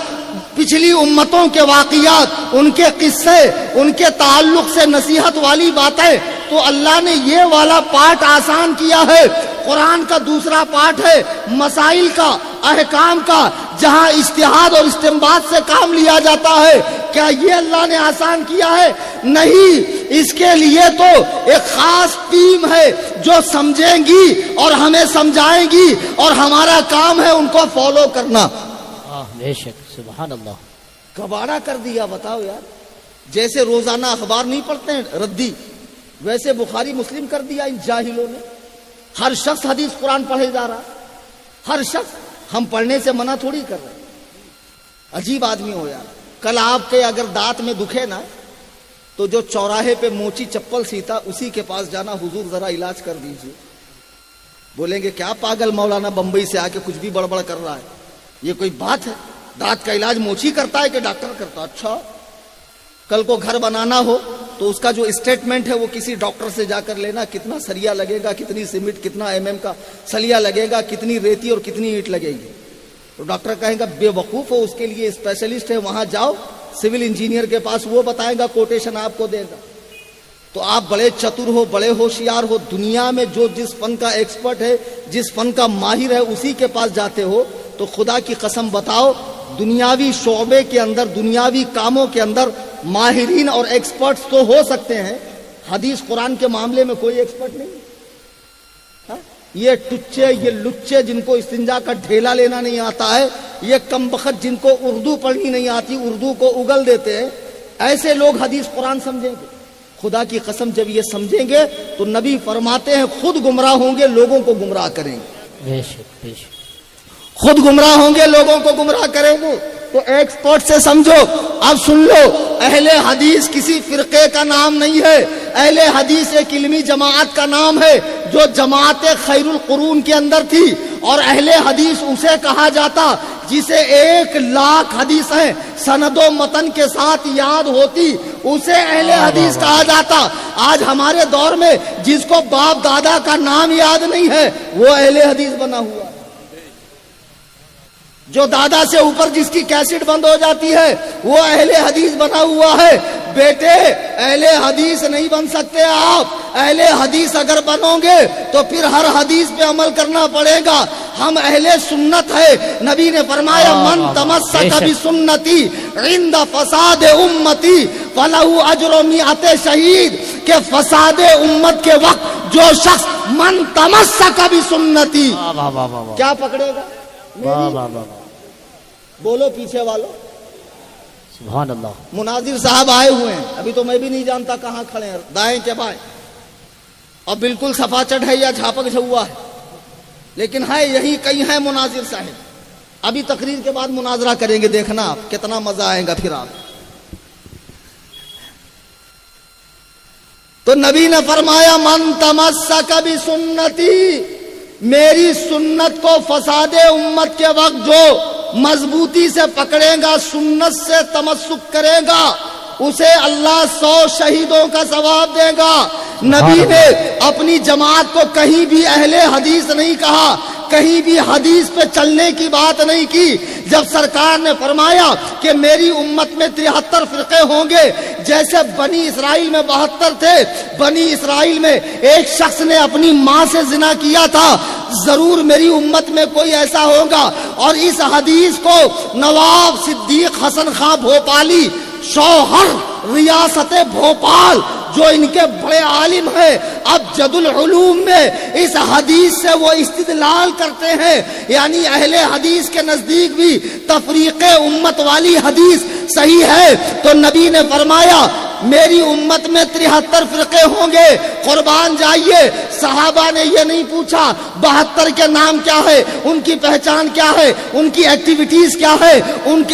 [SPEAKER 1] پچھلی امتوں کے واقعات, ان کے قصے, ان کے تعلق سے نصیحت والی باتیں, تو اللہ نے یہ والا پارٹ آسان کیا ہے. قرآن کا دوسرا پارٹ ہے مسائل کا, احکام کا, جہاں اجتہاد اور استنباط سے کام لیا جاتا ہے. کیا یہ اللہ نے آسان کیا ہے؟ نہیں. اس کے لیے تو ایک خاص ٹیم ہے جو سمجھیں گی اور ہمیں سمجھائیں گی, اور ہمارا کام ہے ان کو فالو کرنا.
[SPEAKER 2] بے شک, سبحان اللہ.
[SPEAKER 1] کباڑا کر دیا. بتاؤ یار, جیسے روزانہ اخبار نہیں پڑھتے ہیں ردی, ویسے بخاری مسلم کر دیا ان جاہلوں نے. ہر شخص حدیث قرآن پڑھے جا رہا, ہر شخص. ہم پڑھنے سے منع تھوڑی کر رہے. عجیب آدمی ہو یار. کل آپ کے اگر دانت میں دکھے نا, تو جو چوراہے پہ موچی چپل سیتا اسی کے پاس جانا, حضور ذرا علاج کر دیجیے. بولیں گے کیا پاگل مولانا بمبئی سے آ کے کچھ بھی بڑبڑ کر رہا ہے, یہ کوئی بات ہے؟ دانت کا علاج موچی کرتا ہے کہ ڈاکٹر کرتا ہے؟ اچھا, کل کو گھر بنانا ہو تو اس کا جو اسٹیٹمنٹ ہے وہ کسی ڈاکٹر سے جا کر لینا. کتنا سریا لگے گا, کتنی سیمنٹ, کتنا mm کا سلیا لگے گا, کتنی ریتی اور کتنی اینٹ لگے گی. تو ڈاکٹر کہیں گا بے وقوف ہو, اس کے لیے اسپیشلسٹ ہے, وہاں جاؤ سول انجینئر کے پاس, وہ بتائے گا, کوٹیشن آپ کو دے گا. تو آپ بڑے چتر ہو, بڑے ہوشیار ہو, دنیا میں جو جس فن کا ایکسپرٹ ہے, جس فن کا ماہر ہے, اسی کے پاس جاتے ہو. تو خدا کی قسم بتاؤ, دنیاوی شعبے کے اندر, دنیاوی کاموں کے اندر ماہرین اور ایکسپرٹس تو ہو سکتے ہیں, حدیث قرآن کے معاملے میں کوئی ایکسپرٹ نہیں. یہ ٹچے, یہ لچے جن کو استنجا کا ڈھیلا لینا نہیں آتا ہے, یہ کمبخت جن کو اردو پڑھنی نہیں آتی, اردو کو اگل دیتے ہیں, ایسے لوگ حدیث قرآن سمجھیں گے. خدا کی قسم جب یہ سمجھیں گے تو نبی فرماتے ہیں خود گمراہ ہوں گے, لوگوں کو گمراہ کریں گے.
[SPEAKER 2] بے شک, بے شک.
[SPEAKER 1] خود گمراہ ہوں گے, لوگوں کو گمراہ کریں گے. تو ایکسپرٹ سے سمجھو. اب سن لو, اہل حدیث کسی فرقے کا نام نہیں ہے. اہل حدیث ایک علمی جماعت کا نام ہے جو جماعت خیر القرون کے اندر تھی. اور اہل حدیث اسے کہا جاتا جسے 1,00,000 حدیثیں سند و متن کے ساتھ یاد ہوتی, اسے اہل حدیث کہا جاتا. آج ہمارے دور میں جس کو باپ دادا کا نام یاد نہیں ہے وہ اہل حدیث بنا ہوا. جو دادا سے اوپر جس کی کیسٹ بند ہو جاتی ہے وہ اہل حدیث بنا ہوا ہے. بیٹے, اہل حدیث نہیں بن سکتے آپ. اہل حدیث اگر بنو گے تو پھر ہر حدیث پہ عمل کرنا پڑے گا. ہم اہل سنت ہے. نبی نے فرمایا من تمسک بسنتی عند فساد امتی فلہ اجر 100 شہید, کہ فساد امت کے وقت جو شخص من تمسک بسنتی, کیا پکڑے گا؟ بولو پیچھے والو,
[SPEAKER 2] سبحان اللہ.
[SPEAKER 1] مناظر صاحب آئے ہوئے ہیں, ابھی تو میں بھی نہیں جانتا کہاں کھڑے ہیں, دائیں کے بائیں, اور بالکل صفا چٹ ہے یا جھاپک جھوا ہے, لیکن ہے یہی کہیں ہے مناظر صاحب. ابھی تقریر کے بعد مناظرہ کریں گے, دیکھنا آپ کتنا مزہ آئے گا. پھر آپ تو نبی نے فرمایا من تمسک بسنتی, میری سنت کو فساد امت کے وقت جو مضبوطی سے پکڑے گا, سنت سے تمسک کرے گا, اسے اللہ 100 شہیدوں کا ثواب دے گا. نبی نے اپنی جماعت کو کہیں بھی اہل حدیث نہیں کہا, کہیں بھی حدیث پہ چلنے کی بات نہیں کی. جب سرکار نے فرمایا کہ میری امت میں 73 فرقے ہوں گے, جیسے بنی اسرائیل میں 72 تھے. بنی اسرائیل میں ایک شخص نے اپنی ماں سے زنا کیا تھا, ضرور میری امت میں کوئی ایسا ہوگا. اور اس حدیث کو نواب صدیق حسن خاں بھوپالی, شوہر ریاست بھوپال, جو ان کے بڑے عالم ہیں, اب جد العلوم میں اس حدیث سے وہ استدلال کرتے ہیں. یعنی اہل حدیث کے نزدیک بھی تفریق امت والی حدیث صحیح ہے. تو نبی نے فرمایا میری امت میں 73 فرقے ہوں گے, قربان جائیے صحابہ نے یہ نہیں پوچھا 72 کے نام کیا ہے، ان کی پہچان کیا ہے، ان کی ایکٹیویٹیز کیا ہے،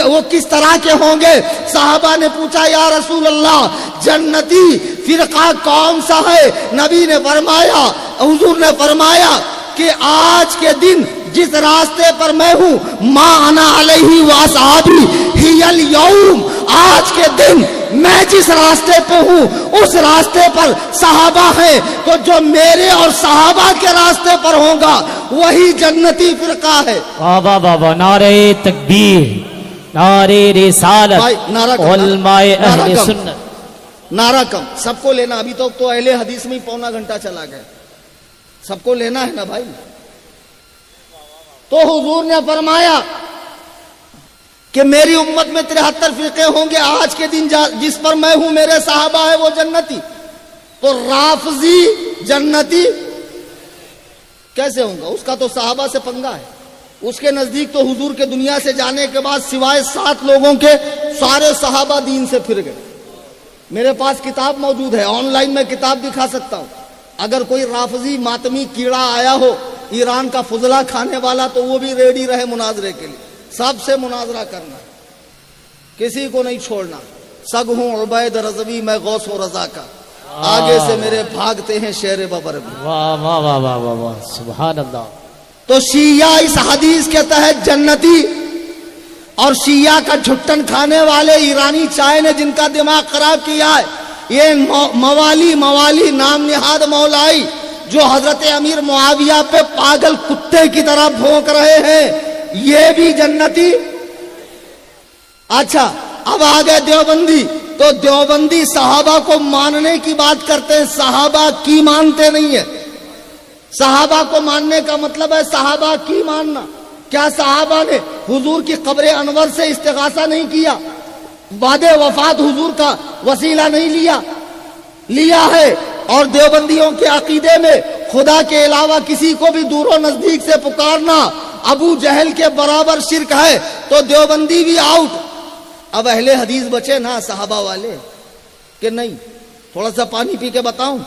[SPEAKER 1] وہ کس طرح کے ہوں گے. صحابہ نے پوچھا یا رسول اللہ جنتی فرقہ کون سا ہے؟ نبی نے فرمایا، حضور نے فرمایا کہ آج کے دن جس راستے پر میں ہوں، ما انا علیہ واصحابی ہی الیوم، آج کے دن میں جس راستے پہ ہوں اس راستے پر صحابہ ہیں، تو جو میرے اور صحابہ کے راستے پر ہوگا وہی جنتی فرقہ ہے.
[SPEAKER 2] بابا بابا نعرہ تکبیر، نعرہ رسالت، علماء اہل سنت.
[SPEAKER 1] نعرہ کم، سب کو لینا. ابھی تو اہل حدیث میں ہی پونا گھنٹہ چلا گیا، سب کو لینا ہے نا بھائی. تو حضور نے فرمایا کہ میری امت میں 73 فرقے ہوں گے، آج کے دن جس پر میں ہوں میرے صحابہ ہے وہ جنتی. تو رافضی جنتی کیسے ہوں گا؟ اس کا تو صحابہ سے پنگا ہے. اس کے نزدیک تو حضور کے دنیا سے جانے کے بعد سوائے 7 لوگوں کے سارے صحابہ دین سے پھر گئے. میرے پاس کتاب موجود ہے، آن لائن میں کتاب دکھا سکتا ہوں. اگر کوئی رافضی ماتمی کیڑا آیا ہو ایران کا فضلہ کھانے والا تو وہ بھی ریڈی رہے مناظرے کے لیے. سب سے مناظرہ کرنا، کسی کو نہیں چھوڑنا. سگ ہوں عبید رضوی میں غوث و رضا کا، آگے سے میرے بھاگتے ہیں شیر ببر بھی.
[SPEAKER 2] واہ واہ واہ واہ واہ واہ، سبحان اللہ.
[SPEAKER 1] تو شیعہ اس حدیث کے تحت جنتی، اور شیعہ کا جھٹن کھانے والے ایرانی چائے نے جن کا دماغ خراب کیا ہے، یہ موالی نام نہاد مولائی جو حضرت امیر معاویہ پہ پاگل کتے کی طرح بھونک رہے ہیں، یہ بھی جنتی. اچھا اب آگئے دیوبندی. تو دیوبندی صحابہ کو ماننے کی بات کرتے ہیں، صحابہ کی مانتے نہیں ہیں. صحابہ کو ماننے کا مطلب ہے صحابہ کی ماننا. کیا صحابہ نے حضور کی قبر انور سے استغاثہ نہیں کیا؟ بعد وفات حضور کا وسیلہ نہیں لیا ہے؟ اور دیوبندیوں کے عقیدے میں خدا کے علاوہ کسی کو بھی دور و نزدیک سے پکارنا ابو جہل کے برابر شرک ہے. تو دیوبندی بھی آؤٹ. اب اہل حدیث بچے نا صحابہ والے کہ نہیں. تھوڑا سا پانی پی کے بتاؤں،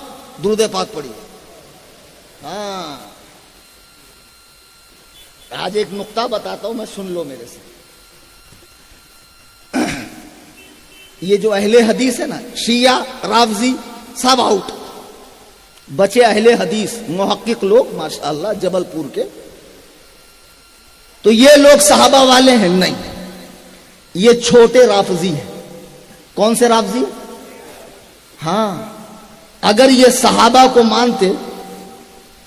[SPEAKER 1] درود پاک پڑھیے. ہاں آج ایک نقطہ بتاتا ہوں میں، سن لو میرے سے. یہ جو اہل حدیث ہے نا، شیعہ رافضی سب آؤٹ. بچے اہل حدیث محقق لوگ ماشاءاللہ جبل پور کے. تو یہ لوگ صحابہ والے ہیں نہیں، یہ چھوٹے رافضی ہیں. کون سے رافضی؟ ہاں اگر یہ صحابہ کو مانتے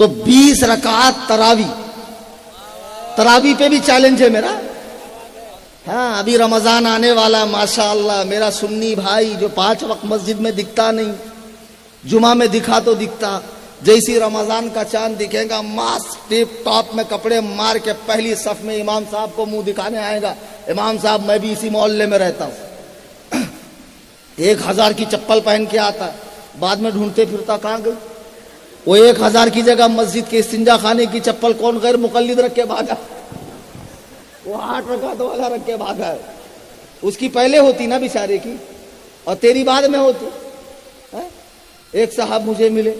[SPEAKER 1] تو 20 رکعات تراوی پہ بھی چیلنج ہے میرا. ہاں ابھی رمضان آنے والا، ماشاءاللہ میرا سنی بھائی جو 5 وقت مسجد میں دکھتا نہیں، جمعہ میں دکھا تو دکھتا. جیسی رمضان کا چاند دکھے گا ماسک ٹیپ ٹاپ میں کپڑے مار کے پہلی صف میں امام صاحب کو منہ دکھانے آئے گا. امام صاحب میں بھی اسی محلے میں رہتا ہوں. 1000 کی چپل پہن کے آتا، بعد میں ڈھونڈتے پھرتا کہاں گئی. وہ 1000 کی جگہ مسجد کے استنجا خانے کی چپل کون غیر مقلد رکھ کے بھاگا؟ وہ 8 رکعت والا رکھ کے بھاگا ہے. اس کی پہلے ہوتی نا بیچارے کی، اور تیری بعد میں ہوتی. ایک صاحب مجھے ملے،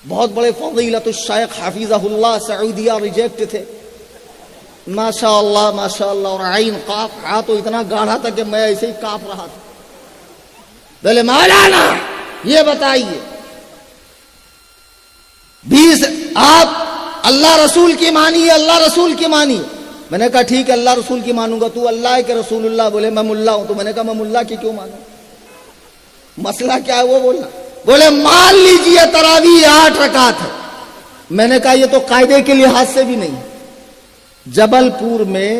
[SPEAKER 1] بہت بڑے فضیلت الشیخ حفیظہ اللہ سعودیہ ریجیکٹ تھے ماشاءاللہ ماشاءاللہ. اور عین قاف ہا تو اتنا گاڑھا تھا کہ میں ایسے ہی کاپ رہا تھا. بولے مولانا یہ بتائیے 20 آپ اللہ رسول کی مانیے، اللہ رسول کی مانیے. میں نے کہا ٹھیک ہے اللہ رسول کی مانوں گا. تو اللہ ہے کہ رسول اللہ؟ بولے میں ملا ہوں. تو میں نے کہا میں ملا کی کیوں مانوں؟ مسئلہ کیا ہے وہ بولنا. بولے مان لیجئے تراویح 8 رکعت ہے. میں نے کہا یہ تو قاعدے کے لحاظ سے بھی نہیں. جبل پور میں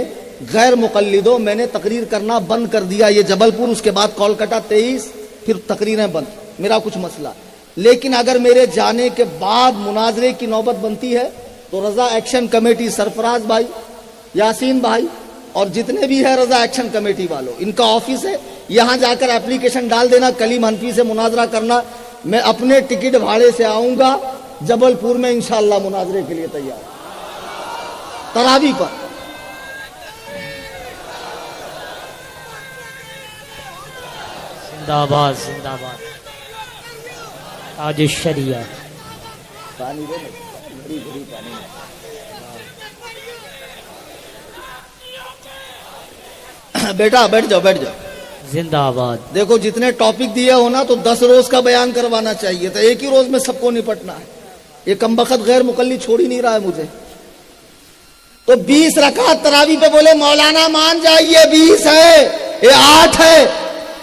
[SPEAKER 1] غیر مقلدوں میں نے تقریر کرنا بند کر دیا. یہ جبل پور، اس کے بعد کولکتہ 23، پھر تقریریں بند. میرا کچھ مسئلہ. لیکن اگر میرے جانے کے بعد مناظرے کی نوبت بنتی ہے تو رضا ایکشن کمیٹی سرفراز بھائی، یاسین بھائی اور جتنے بھی ہے رضا ایکشن کمیٹی والوں، ان کا آفس ہے. یہاں جا کر اپلیکیشن ڈال دینا، کلیم حنفی سے مناظرہ کرنا. میں اپنے ٹکٹ بھاڑے سے آؤں گا جبل پور میں انشاءاللہ مناظرے کے لیے تیار. تراویح پر
[SPEAKER 2] زندہ باد زندہ باد. تاج الشریعہ
[SPEAKER 1] پانی دے نا، گھڑی گھڑی پانی دے۔ بیٹا بیٹھ جاؤ بیٹھ جاؤ۔
[SPEAKER 2] زندہ آباد۔
[SPEAKER 1] دیکھو جتنے ٹاپک دیے ہو نا تو 10 روز کا بیان کروانا چاہیے تھا، ایک ہی روز میں سب کو نپٹنا ہے۔ یہ کمبخت غیر مقلد چھوڑ ہی نہیں رہا ہے مجھے۔ تو 20 رکعت تراویح پہ بولے مولانا مان جائیے 20 ہے، یہ 8 ہے۔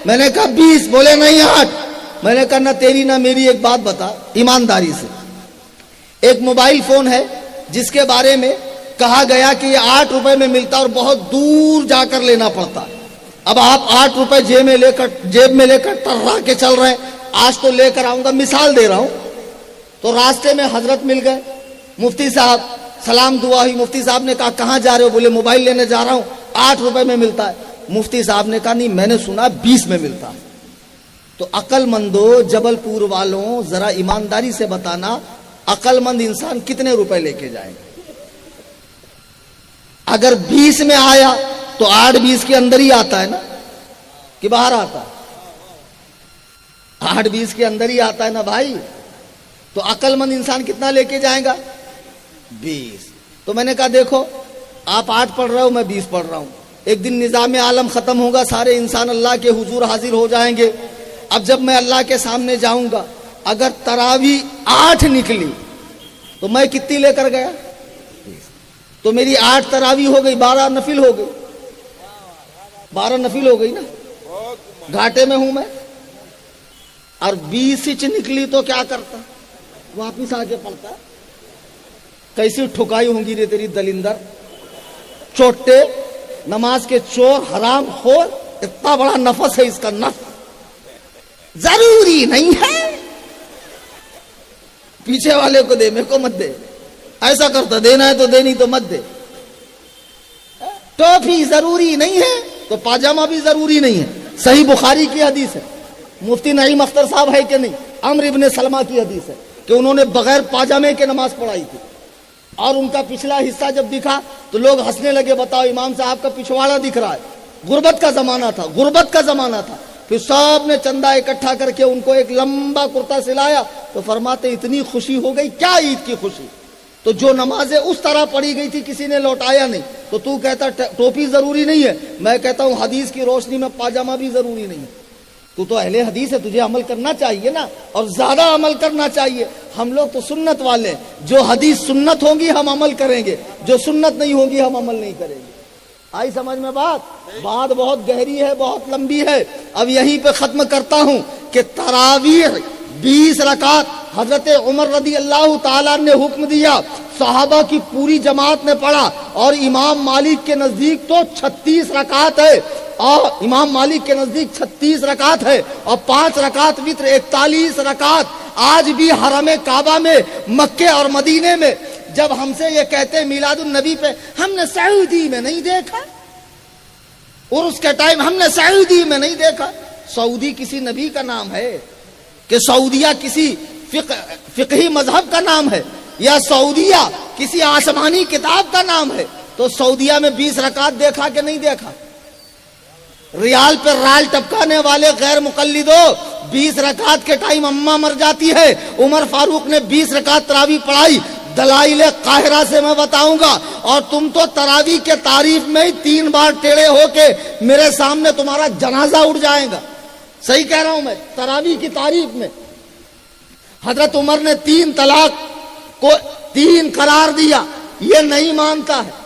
[SPEAKER 1] میں نے کہا 20، بولے نہیں 8۔ میں نے کہا نہ تیری نہ میری، ایک بات بتا ایمانداری سے، ایک موبائل فون ہے جس کے بارے میں کہا گیا کہ یہ 8 روپے میں ملتا اور بہت دور جا کر لینا پڑتا۔ اب آپ 8 روپے جیب میں لے کر ٹرا کے چل رہے ہیں، آج تو لے کر آؤں گا، مثال دے رہا ہوں۔ تو راستے میں حضرت مل گئے، مفتی صاحب، سلام دعا ہوئی۔ مفتی صاحب نے کہا کہاں جا رہے ہو؟ بولے موبائل لینے جا رہا ہوں، 8 روپے میں ملتا ہے۔ مفتی صاحب نے کہا نہیں، میں نے سنا 20 میں ملتا ہے۔ تو عقل مندو جبل پور والوں ذرا ایمانداری سے بتانا، عقل مند انسان کتنے روپے لے کے جائیں گے؟ اگر 20 میں آیا تو 8 20 کے اندر ہی آتا ہے نا کہ باہر آتا ہے؟ 8 20 کے اندر ہی آتا ہے نا بھائی۔ تو عقل مند انسان کتنا لے کے جائے گا؟ 20۔ تو میں نے کہا دیکھو آپ 8 پڑھ رہے ہو، میں 20 پڑھ رہا ہوں، ایک دن نظام عالم ختم ہوگا، سارے انسان اللہ کے حضور حاضر ہو جائیں گے۔ اب جب میں اللہ کے سامنے جاؤں گا، اگر تراویح 8 نکلی تو میں کتنی لے کر گیا؟ تو میری 8 تراویح ہو گئی، 12 نفل ہو گئی، 12 نفل ہو گئی نا، گھاٹے میں ہوں میں۔ اور 20 انچ نکلی تو کیا کرتا؟ واپس آ کے پڑتا۔ کیسی ٹھکائی ہوں گی رے تیری دلندر، چوٹے، نماز کے چور، حرام خور، اتنا بڑا نفس ہے اس کا نفس، ضروری نہیں ہے پیچھے والے کو دے، میرے کو مت دے، ایسا کرتا، دینا ہے تو دے، نہیں تو مت دے۔ ٹوپی ضروری نہیں ہے تو پاجامہ بھی ضروری نہیں ہے۔ صحیح بخاری کی حدیث ہے، مفتی نعیم اختر صاحب ہے کہ نہیں، عمرو ابن سلمہ کی حدیث ہے کہ انہوں نے بغیر پاجامے کے نماز پڑھائی تھی، اور ان کا پچھلا حصہ جب دکھا تو لوگ ہنسنے لگے، بتاؤ امام صاحب کا پچھواڑا دکھ رہا ہے۔ غربت کا زمانہ تھا، غربت کا زمانہ تھا۔ پھر سب نے چندہ اکٹھا کر کے ان کو ایک لمبا کرتا سلایا، تو فرماتے اتنی خوشی ہو گئی، کیا عید کی خوشی؟ تو جو نمازیں اس طرح پڑھی گئی تھی کسی نے لوٹایا نہیں۔ تو تو کہتا ٹوپی ضروری نہیں ہے، میں کہتا ہوں حدیث کی روشنی میں پاجامہ بھی ضروری نہیں ہے۔ تو اہل حدیث ہے، تجھے عمل کرنا چاہیے نا، اور زیادہ عمل کرنا چاہیے۔ ہم لوگ تو سنت والے ہیں، جو حدیث سنت ہوگی ہم عمل کریں گے، جو سنت نہیں ہوگی ہم عمل نہیں کریں گے۔ آئی سمجھ میں بات بہت گہری ہے، بہت لمبی ہے۔ اب یہیں پہ ختم کرتا ہوں کہ تراویح 20 رکعت حضرت عمر رضی اللہ تعالیٰ نے حکم دیا، صحابہ کی پوری جماعت نے پڑھا، اور امام مالک کے نزدیک تو 36 رکعت ہے، اور امام مالک کے نزدیک 36 رکعت ہے، اور 5 رکعت وتر، 41 رکعت۔ آج بھی حرم کعبہ میں، مکے اور مدینے میں جب ہم سے یہ کہتے ہیں میلاد النبی پہ، ہم نے سعودی میں نہیں دیکھا، اور اس کے ٹائم ہم نے سعودی میں نہیں دیکھا۔ سعودی کسی نبی کا نام ہے کہ سعودیہ کسی فقہی مذہب کا نام ہے، یا سعودیہ کسی آسمانی کتاب کا نام ہے؟ تو سعودیہ میں 20 رکعت دیکھا کہ نہیں دیکھا؟ ریال پہ رال ٹپکانے والے غیر مقلدو، 20 رکعت کے ٹائم اماں مر جاتی ہے، عمر فاروق نے 20 رکعت تراویح پڑھائی، دلائل قاہرہ سے میں بتاؤں گا۔ اور تم تو تراویح کے تعریف میں ہی 3 بار ٹیڑے ہو کے میرے سامنے تمہارا جنازہ اٹھ جائے گا۔ صحیح کہہ رہا ہوں میں، تراویح کی تعریف میں حضرت عمر نے 3 طلاق کو 3 قرار دیا، یہ نہیں مانتا ہے،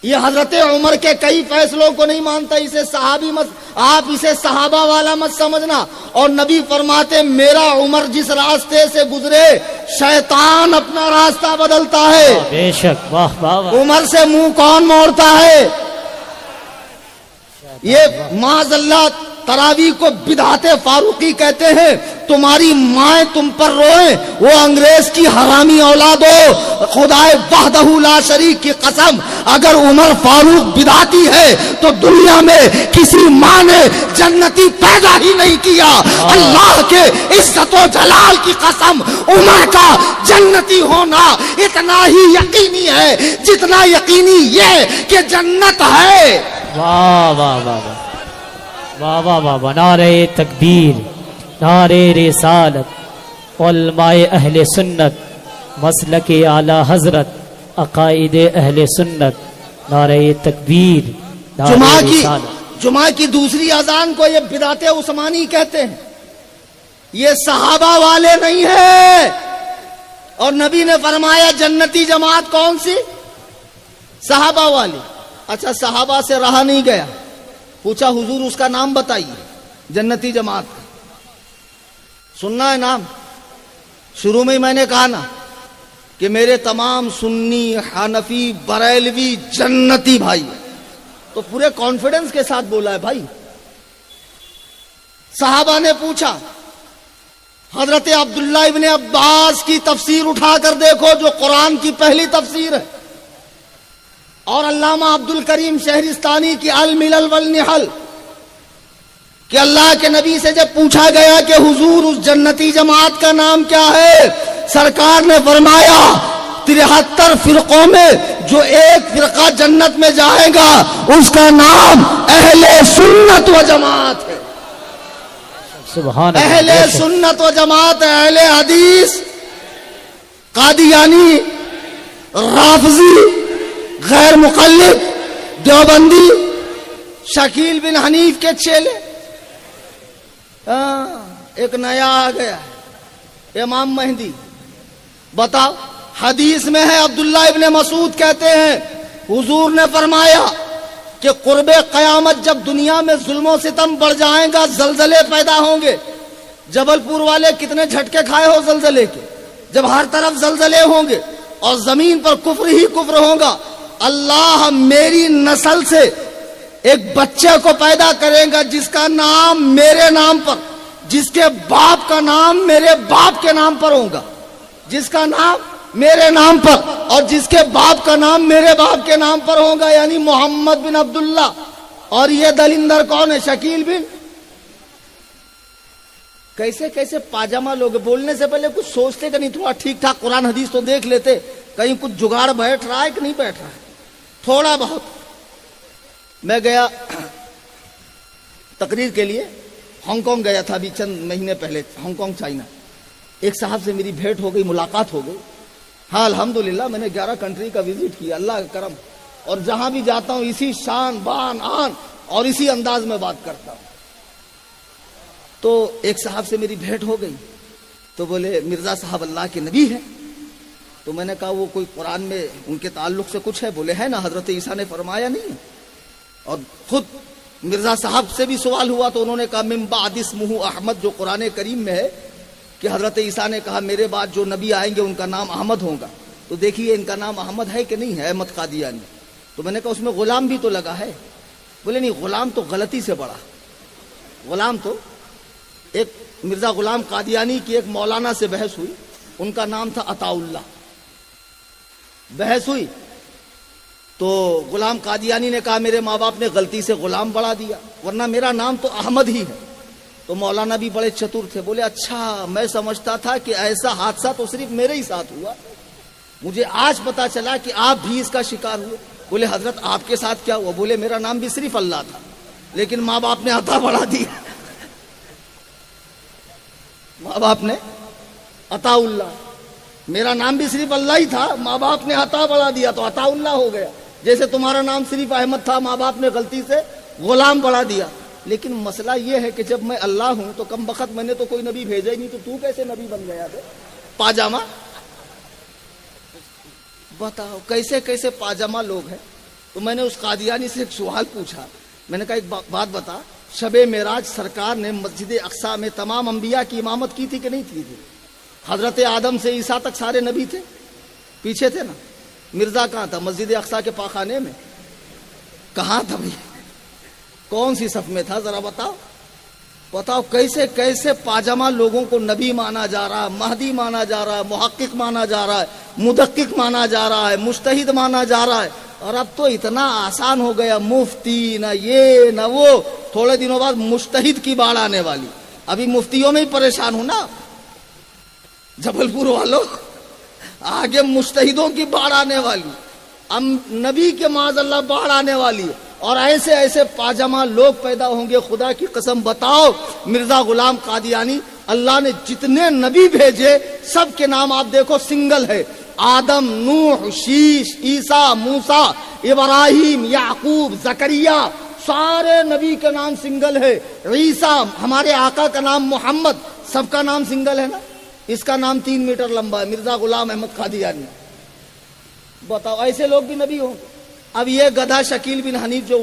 [SPEAKER 1] یہ حضرت عمر کے کئی فیصلوں کو نہیں مانتا، اسے صحابی مت، آپ اسے صحابہ والا مت سمجھنا۔ اور نبی فرماتے میرا عمر جس راستے سے گزرے شیطان اپنا راستہ بدلتا ہے۔
[SPEAKER 2] بے شک، واہ واہ واہ۔
[SPEAKER 1] عمر سے منہ کون موڑتا ہے؟ یہ معاذ اللہ تراویح کو بدعت فاروقی کہتے ہیں۔ تمہاری مائیں تم پر روئیں، وہ انگریز کی حرامی اولاد ہو، خدائے وحدہ لا شریک کی قسم، اگر عمر فاروق بدعتی ہے تو دنیا میں کسی ماں نے جنتی پیدا ہی نہیں کیا۔ اللہ کے عزت و جلال کی قسم، عمر کا جنتی ہونا اتنا ہی یقینی ہے جتنا یقینی یہ کہ جنت ہے۔
[SPEAKER 2] واہ واہ واہ واہ واہ واہ واہ واہ، نعرہ تکبیر، نعرہ رسالت، علماء اہل سنت، مسلک اعلی حضرت، عقائد اہل سنت، نعرہ تکبیر، نعرہ رسالت۔
[SPEAKER 1] جمعہ کی دوسری اذان کو یہ بدعت عثمانی کہتے ہیں، یہ صحابہ والے نہیں ہیں۔ اور نبی نے فرمایا جنتی جماعت کون سی؟ صحابہ والی۔ اچھا صحابہ سے رہا نہیں گیا، پوچھا حضور اس کا نام بتائیے جنتی جماعت کا۔ سننا ہے نام؟ شروع میں ہی میں نے کہا نا کہ میرے تمام سنی، حنفی، بریلوی جنتی بھائی، تو پورے کانفیڈنس کے ساتھ بولا ہے بھائی۔ صحابہ نے پوچھا، حضرت عبداللہ ابن عباس کی تفسیر اٹھا کر دیکھو جو قرآن کی پہلی تفسیر ہے، اور علامہ عبد الکریم شہرستانی کی الملل والنحل، کہ اللہ کے نبی سے جب پوچھا گیا کہ حضور اس جنتی جماعت کا نام کیا ہے، سرکار نے فرمایا 73 فرقوں میں جو ایک فرقہ جنت میں جائے گا اس کا نام اہل سنت و جماعت ہے۔
[SPEAKER 2] سبحان
[SPEAKER 1] اہل سنت و جماعت، اہل حدیث، قادیانی، رافضی، غیر مقلد، دیوبندی، شکیل بن حنیف کے چیلے۔ ایک نیا آ گیا امام مہدی۔ بتاؤ، حدیث میں ہے عبداللہ ابن مسعود کہتے ہیں حضور نے فرمایا کہ قرب قیامت جب دنیا میں ظلم و ستم بڑھ جائیں گا، زلزلے پیدا ہوں گے۔ جبل پور والے کتنے جھٹکے کھائے ہو زلزلے کے، جب ہر طرف زلزلے ہوں گے اور زمین پر کفر ہی کفر ہوگا، اللہ میری نسل سے ایک بچے کو پیدا کرے گا جس کا نام میرے نام پر، جس کے باپ کا نام میرے باپ کے نام پر ہوگا، جس کا نام میرے نام پر اور جس کے باپ کا نام میرے باپ کے نام پر ہوگا، یعنی محمد بن عبداللہ۔ اور یہ دلندر کون ہے؟ شکیل بن۔ کیسے کیسے پاجامہ لوگ، بولنے سے پہلے کچھ سوچتے کہ نہیں، تھوڑا ٹھیک ٹھاک قرآن حدیث تو دیکھ لیتے، کہیں کچھ جگاڑ بیٹھ رہا ہے کہ نہیں بیٹھ رہا ہے، تھوڑا بہت۔ میں گیا تقریر کے لیے، ہانگ کانگ گیا تھا ابھی چند مہینے پہلے، ہانگ کانگ چائنا۔ ایک صاحب سے میری بھیٹ ہو گئی، ملاقات ہو گئی۔ ہاں الحمدللہ میں نے 11 کنٹری کا وزٹ کیا، اللہ کا کرم، اور جہاں بھی جاتا ہوں اسی شان بان آن اور اسی انداز میں بات کرتا ہوں۔ تو ایک صاحب سے میری بھیٹ ہو گئی، تو بولے مرزا صاحب اللہ کے نبی ہیں؟ تو میں نے کہا وہ کوئی قرآن میں ان کے تعلق سے کچھ ہے؟ بولے ہے نا، حضرت عیسیٰ نے فرمایا نہیں؟ اور خود مرزا صاحب سے بھی سوال ہوا تو انہوں نے کہا من بعد اسمہ احمد، جو قرآن کریم میں ہے کہ حضرت عیسیٰ نے کہا میرے بعد جو نبی آئیں گے ان کا نام احمد ہوگا۔ تو دیکھیے ان کا نام احمد ہے کہ نہیں ہے، احمد قادیانی۔ تو میں نے کہا اس میں غلام بھی تو لگا ہے؟ بولے نہیں، غلام تو غلطی سے بڑا، غلام تو ایک مرزا غلام قادیانی کی ایک مولانا سے بحث ہوئی، ان کا نام تھا عطا اللہ۔ بحث ہوئی تو غلام قادیانی نے کہا میرے ماں باپ نے غلطی سے غلام بڑھا دیا، ورنہ میرا نام تو احمد ہی ہے۔ تو مولانا بھی بڑے چتر تھے، بولے اچھا میں سمجھتا تھا کہ ایسا حادثہ تو صرف میرے ہی ساتھ ہوا، مجھے آج پتا چلا کہ آپ بھی اس کا شکار ہوئے۔ بولے حضرت آپ کے ساتھ کیا ہوا؟ بولے میرا نام بھی صرف اللہ تھا لیکن ماں باپ نے عطا بڑھا دیا، ماں باپ نے عطا اللہ، میرا نام بھی صرف اللہ ہی تھا، ماں باپ نے عطا بڑھا دیا تو عطا اللہ ہو گیا۔ جیسے تمہارا نام صرف احمد تھا، ماں باپ نے غلطی سے غلام بڑھا دیا۔ لیکن مسئلہ یہ ہے کہ جب میں اللہ ہوں تو کم بخت میں نے تو کوئی نبی بھیجا ہی نہیں، تو کیسے نبی بن گیا تھا؟ پاجامہ بتاؤ کیسے کیسے پاجامہ لوگ ہیں۔ تو میں نے اس قادیانی سے ایک سوال پوچھا، میں نے کہا ایک بات بتا، شب معراج سرکار نے مسجد اقصی میں تمام انبیاء کی امامت کی تھی کہ نہیں کی تھی؟ حضرت آدم سے عیسیٰ تک سارے نبی تھے، پیچھے تھے نا۔ مرزا کہاں تھا؟ مسجد اقصی کے پاخانے میں۔ کہاں تھا بھائی؟ کون سی صف میں تھا؟ ذرا بتاؤ بتاؤ کیسے کیسے پاجامہ لوگوں کو نبی مانا جا رہا ہے، مہدی مانا جا رہا ہے، محقق مانا جا رہا ہے، مدقق مانا جا رہا ہے، مجتہد مانا جا رہا ہے۔ اور اب تو اتنا آسان ہو گیا، مفتی نہ یہ نہ وہ، تھوڑے دنوں بعد مجتہد کی باڑ آنے والی۔ ابھی مفتیوں میں ہی پریشان ہوں نا جبل پور والوں، آگے مجتہدوں کی باڑ آنے والی، اب نبی کے معاذ اللہ باڑ آنے والی ہے۔ اور ایسے ایسے پاجامہ لوگ پیدا ہوں گے، خدا کی قسم بتاؤ مرزا غلام قادیانی اللہ نے جتنے نبی بھیجے سب کے نام آپ دیکھو سنگل ہے. آدم، نوح، شیش، عیسیٰ، موسیٰ، ابراہیم، یعقوب، زکریا، سارے نبی کا نام سنگل ہے. عیسیٰ ہمارے آقا کا نام محمد، سب کا نام سنگل ہے نا. اس کا نام 3 میٹر لمبا ہے، مرزا غلام احمد قادیانی. بتاؤ ایسے لوگ بھی نبی ہوں. اب یہ گدھا شکیل بن حنیف جو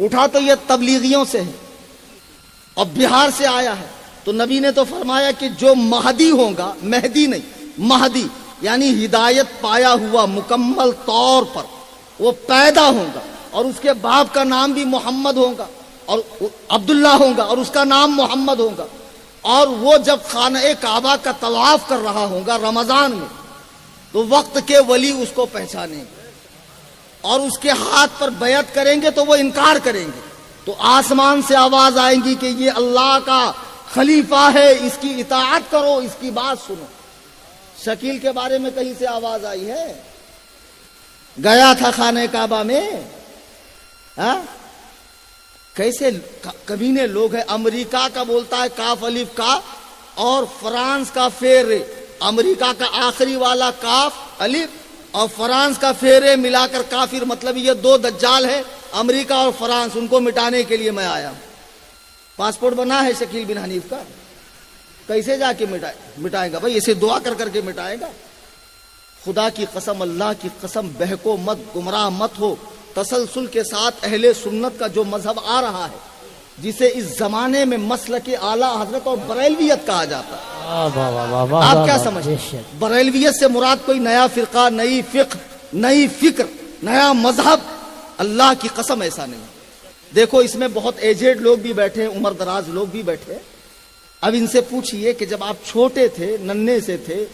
[SPEAKER 1] اٹھا تو یہ تبلیغیوں سے ہے اور بہار سے آیا ہے. تو نبی نے تو فرمایا کہ جو مہدی ہوگا، مہدی نہیں مہدی یعنی ہدایت پایا ہوا مکمل طور پر وہ پیدا ہوگا، اور اس کے باپ کا نام بھی محمد ہوگا اور عبداللہ ہوگا اور اس کا نام محمد ہوگا. اور وہ جب خانہ کعبہ کا طواف کر رہا ہوگا رمضان میں تو وقت کے ولی اس کو پہچانیں گے اور اس کے ہاتھ پر بیعت کریں گے تو وہ انکار کریں گے. تو آسمان سے آواز آئیں گی کہ یہ اللہ کا خلیفہ ہے، اس کی اطاعت کرو، اس کی بات سنو. شکیل کے بارے میں کہیں سے آواز آئی ہے؟ گیا تھا خانہ کعبہ میں. کیسے کمینے لوگ ہیں. امریکہ کا بولتا ہے کاف الف کا اور فرانس کا فیر. امریکہ کا آخری والا کاف الف اور فرانس کا فیرے ملا کر کافر. مطلب یہ 2 دجال ہے، امریکہ اور فرانس. ان کو مٹانے کے لیے میں آیا ہوں. پاسپورٹ بنا ہے شکیل بن حنیف کا، کیسے جا کے مٹائے گا بھائی؟ اسے دعا کر کر کے مٹائے گا. خدا کی قسم، اللہ کی قسم، بہکو مت، گمراہ مت ہو. تسلسل کے ساتھ اہل سنت کا جو مذہب آ رہا ہے، جسے اس زمانے میں مسلک اعلیٰ حضرت اور بریلویت کہا جاتا ہے. آپ کیا سمجھتے ہیں؟ بریلویت سے مراد کوئی نیا فرقہ، نئی فقہ، نئی فکر، نیا مذہب؟ اللہ کی قسم ایسا نہیں. دیکھو اس میں بہت ایجڈ لوگ بھی بیٹھے، عمر دراز لوگ بھی بیٹھے. اب ان سے پوچھئے کہ جب آپ چھوٹے تھے، ننھے سے تھے،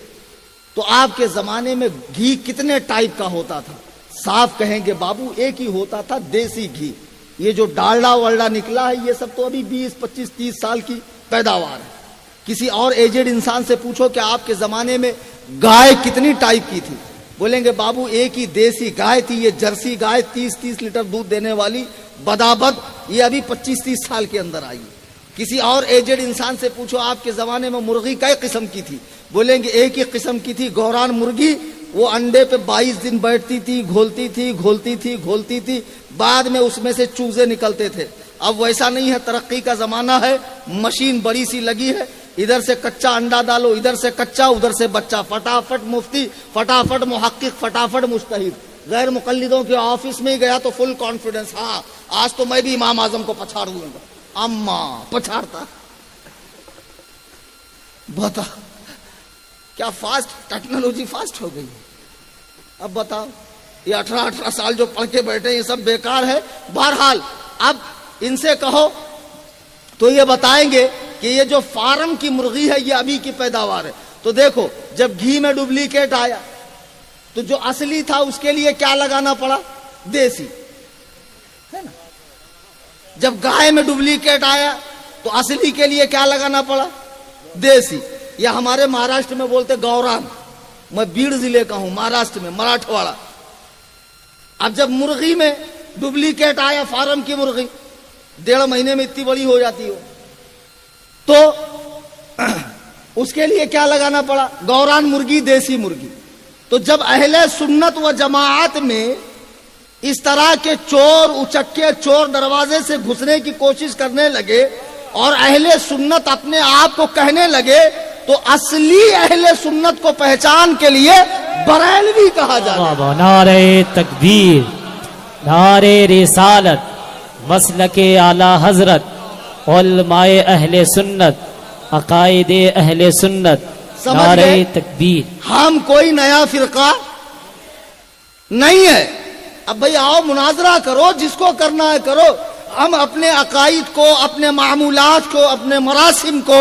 [SPEAKER 1] تو آپ کے زمانے میں گھی کتنے ٹائپ کا ہوتا تھا؟ صاف کہیں گے بابو ایک ہی ہوتا تھا، دیسی گھی. یہ جو ڈالڈا والڈا نکلا ہے یہ سب تو ابھی 20 25 30 سال کی پیداوار ہے. کسی اور ایجڈ انسان سے پوچھو کہ آپ کے زمانے میں گائے کتنی ٹائپ کی تھی؟ بولیں گے بابو ایک ہی دیسی گائے تھی، یہ جرسی گائے 30 لیٹر دودھ دینے والی بدابد، یہ ابھی 25 30 سال کے اندر آئی. کسی اور ایجڈ انسان سے پوچھو آپ کے زمانے میں مرغی کئی قسم کی تھی؟ بولیں گے ایک ہی قسم کی تھی، گوران مرغی. وہ انڈے پہ 22 دن بیٹھتی تھی، گھولتی تھی، بعد میں اس میں سے چوزے نکلتے تھے. اب ویسا نہیں ہے، ترقی کا زمانہ ہے، مشین بڑی سی لگی ہے، ادھر سے کچا انڈا ڈالو، ادھر سے کچا، ادھر سے بچہ، فٹافٹ مفتی، فٹافٹ محقق، فٹافٹ مجتہد. غیر مقلدوں کے آفس میں ہی گیا تو فل کانفیڈنس، ہاں آج تو میں بھی امام اعظم کو پچھاڑ دوں گا. اما پچھاڑتا. بتا کیا فاسٹ ٹیکنالوجی فاسٹ ہو گئی. اب بتاؤ یہ 18 سال جو پڑھ کے بیٹھے یہ سب بیکار ہے. بہرحال اب ان سے کہو تو یہ بتائیں گے کہ یہ جو فارم کی مرغی ہے یہ ابھی کی پیداوار ہے. تو دیکھو جب گھی میں ڈپلیکیٹ آیا تو جو اصلی تھا اس کے لیے کیا لگانا پڑا؟ دیسی ہے نا. جب گائے میں ڈپلیکیٹ آیا تو اصلی کے لیے کیا لگانا پڑا؟ دیسی. یا ہمارے مہاراشٹر میں بولتے گوران. میں بیڑ ضلع کا ہوں، مہاراشٹر میں، مراٹھواڑا. اب جب مرغی میں ڈپلیکیٹ آیا، فارم کی مرغی 1.5 مہینے میں اتنی بڑی ہو جاتی ہو، تو اس کے لیے کیا لگانا پڑا؟ گوران مرغی، دیسی مرغی. تو جب اہل سنت و جماعت میں اس طرح کے چور اچکے چور دروازے سے گھسنے کی کوشش کرنے لگے اور اہل سنت اپنے آپ کو کہنے لگے تو اصلی اہل سنت کو پہچان کے لیے بریلوی کہا جاتا ہے.
[SPEAKER 2] نعرہ تکبیر، نعرہ رسالت، مسلک اعلی حضرت، علماء اہل سنت، عقائد اہل سنت، نعرہ تکبیر.
[SPEAKER 1] ہم کوئی نیا فرقہ نہیں ہے. اب بھئی آؤ مناظرہ کرو، جس کو کرنا ہے کرو. ہم اپنے عقائد کو، اپنے معمولات کو، اپنے مراسم کو،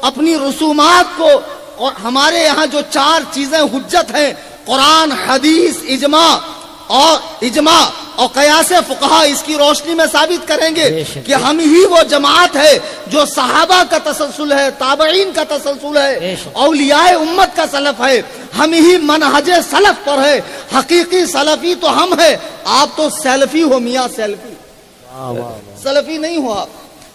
[SPEAKER 1] اپنی رسومات کو، اور ہمارے یہاں جو 4 چیزیں حجت ہیں، قرآن، حدیث، اجماع اور قیاس فقہا، اس کی روشنی میں ثابت کریں گے کہ ہم ہی وہ جماعت ہے جو صحابہ کا تسلسل ہے، تابعین کا تسلسل ہے، اولیاء امت کا سلف ہے. ہم ہی منہج سلف پر ہے. حقیقی سلفی تو ہم ہے. آپ تو سیلفی ہو میاں، سیلفی، سلفی نہیں ہو آپ.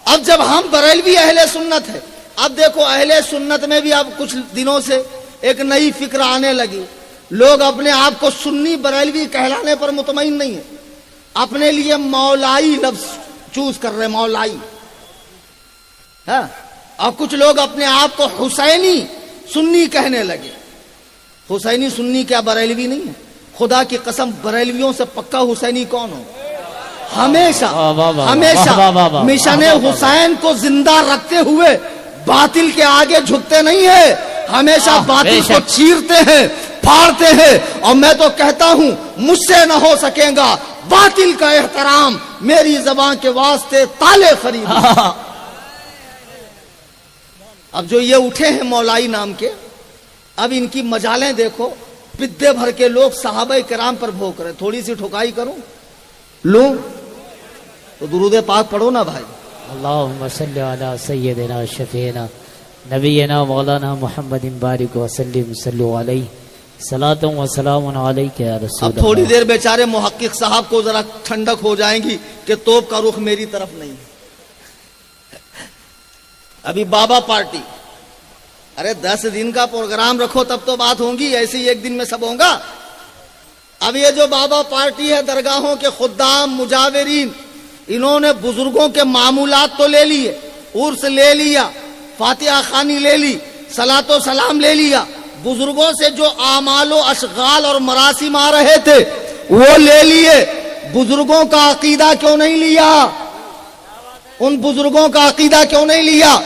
[SPEAKER 1] اب جب ہم بریلوی اہل سنت ہے، اب دیکھو اہل سنت میں بھی اب کچھ دنوں سے ایک نئی فکر آنے لگی، لوگ اپنے آپ کو سنی بریلوی کہلانے پر مطمئن نہیں ہے، اپنے لیے مولائی لفظ چوز کر رہے، مولائی، ہاں، اور کچھ لوگ اپنے آپ کو حسینی سنی کہنے لگے۔ حسینی سنی کیا بریلوی نہیں ہے؟ خدا کی قسم بریلویوں سے پکا حسینی کون ہو؟ ہمیشہ ہمیشہ مشن حسین کو زندہ رکھتے ہوئے باطل کے آگے جھکتے نہیں ہیں، ہمیشہ باطل کو چیرتے ہیں، پھاڑتے ہیں، اور میں تو کہتا ہوں مجھ سے نہ ہو سکے گا باطل کا احترام، میری زبان کے واسطے تالے خرید۔ اب جو یہ اٹھے ہیں مولائی نام کے، اب ان کی مجالیں دیکھو، پدے بھر کے لوگ صحابہ کرام پر بھوک رہے۔ تھوڑی سی ٹھکائی کروں لوں تو درود پاک پڑھو نا بھائی۔
[SPEAKER 2] اللہم صلی علی سیدنا شفیعنا نبینا مولانا محمد بارک وسلم صلو علیہ صلاۃ و سلام علیک یا رسول اللہ۔
[SPEAKER 1] اب تھوڑی دیر بیچارے محقق صاحب کو ذرا ٹھنڈک ہو جائیں گی کہ توپ کا رخ میری طرف نہیں۔ ابھی بابا پارٹی، ارے 10 دن کا پروگرام رکھو تب تو بات ہوگی، ایسے ہی ایک دن میں سب ہوگا۔ اب یہ جو بابا پارٹی ہے، درگاہوں کے خدام مجاورین، انہوں نے بزرگوں کے معمولات تو لے لیے، عرس لے لیا، فاتحہ خوانی لے لی، صلاۃ و سلام لے لیا، بزرگوں سے جو اعمال و اشغال اور مراسم آ رہے تھے وہ لے لیے، بزرگوں کا عقیدہ کیوں نہیں لیا؟ ان بزرگوں کا عقیدہ کیوں نہیں لیا؟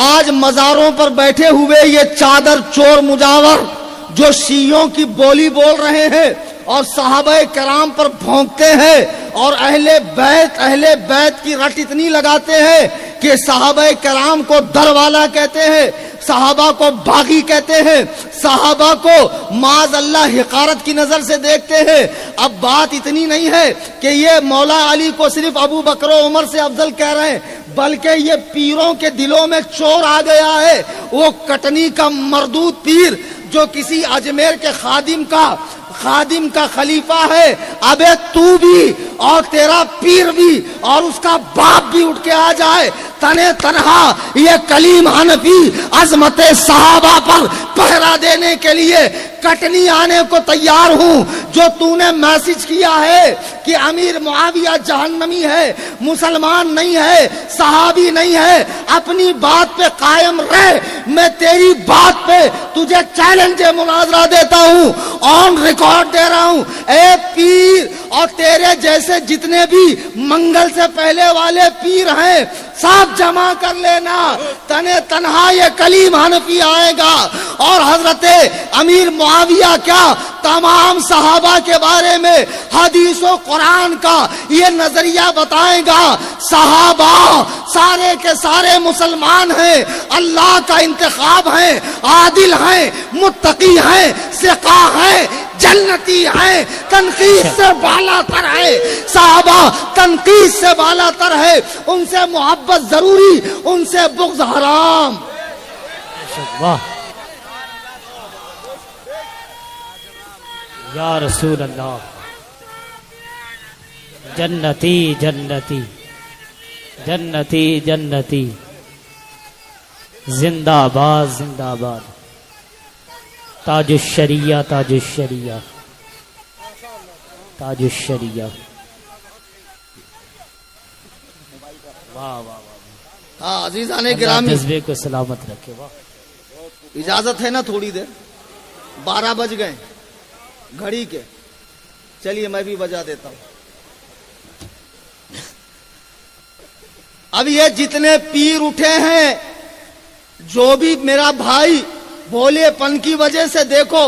[SPEAKER 1] آج مزاروں پر بیٹھے ہوئے یہ چادر چور مجاور جو شیعوں کی بولی بول رہے ہیں اور صحابہ کرام پر بھونکتے ہیں اور اہل بیت کی رٹ اتنی لگاتے ہیں کہ صحابہ کرام کو در والا کہتے ہیں، صحابہ کو باغی کہتے ہیں، صحابہ کو معاذ اللہ حقارت کی نظر سے دیکھتے ہیں۔ اب بات اتنی نہیں ہے کہ یہ مولا علی کو صرف ابو بکر و عمر سے افضل کہہ رہے ہیں، بلکہ یہ پیروں کے دلوں میں چور آ گیا ہے۔ وہ کٹنی کا مردود پیر جو کسی اجمیر کے خادم کا خلیفہ ہے، ابے تو بھی اور تیرا پیر بھی اور اس کا باپ بھی اٹھ کے آ جائے، تنے تنہا یہ کلیم حنفی عظمت صحابہ پر پہرا دینے کے لیے کٹنی آنے کو تیار ہوں۔ جو تو نے میسج کیا ہے کہ امیر معاویہ جہنمی ہے، مسلمان نہیں ہے، صحابی نہیں ہے، اپنی بات پہ قائم رہ، میں تیری بات پہ تجھے چیلنج مناظرہ دیتا ہوں، آن ریکارڈ دے رہا ہوں۔ اے پیر اور تیرے جیسے جتنے بھی منگل سے پہلے والے پیر ہیں سب جمع کر لینا، تنے تنہا یہ کلیم حنفی آئے گا اور حضرت امیر معاویہ کیا تمام صحابہ کے بارے میں حدیث و قرآن کا یہ نظریہ بتائے گا۔ صحابہ سارے کے سارے مسلمان ہیں، اللہ کا انتخاب ہیں، عادل ہیں، متقی ہیں، ثقہ ہیں، جنتی ہیں، تنقید سے بالا تر ہے، صحابہ تنقید سے بالا تر ہے، ان سے محبت ضروری، ان سے بغض حرام۔
[SPEAKER 2] واہ یا رسول اللہ، جنتی جنتی جنتی جنتی، زندہ باد زندہ باد، تاج الشریعہ تاج الشریعہ تاج الشریعہ۔ واہ واہ واہ،
[SPEAKER 1] ہاں عزیزان گرامی،
[SPEAKER 2] جذبے کو سلامت رکھے۔ واہ،
[SPEAKER 1] اجازت ہے نا تھوڑی دیر؟ 12 بج گئے گھڑی کے، چلیے میں بھی بجا دیتا ہوں۔ اب یہ جتنے پیر اٹھے ہیں، جو بھی میرا بھائی بولے پن کی وجہ سے، دیکھو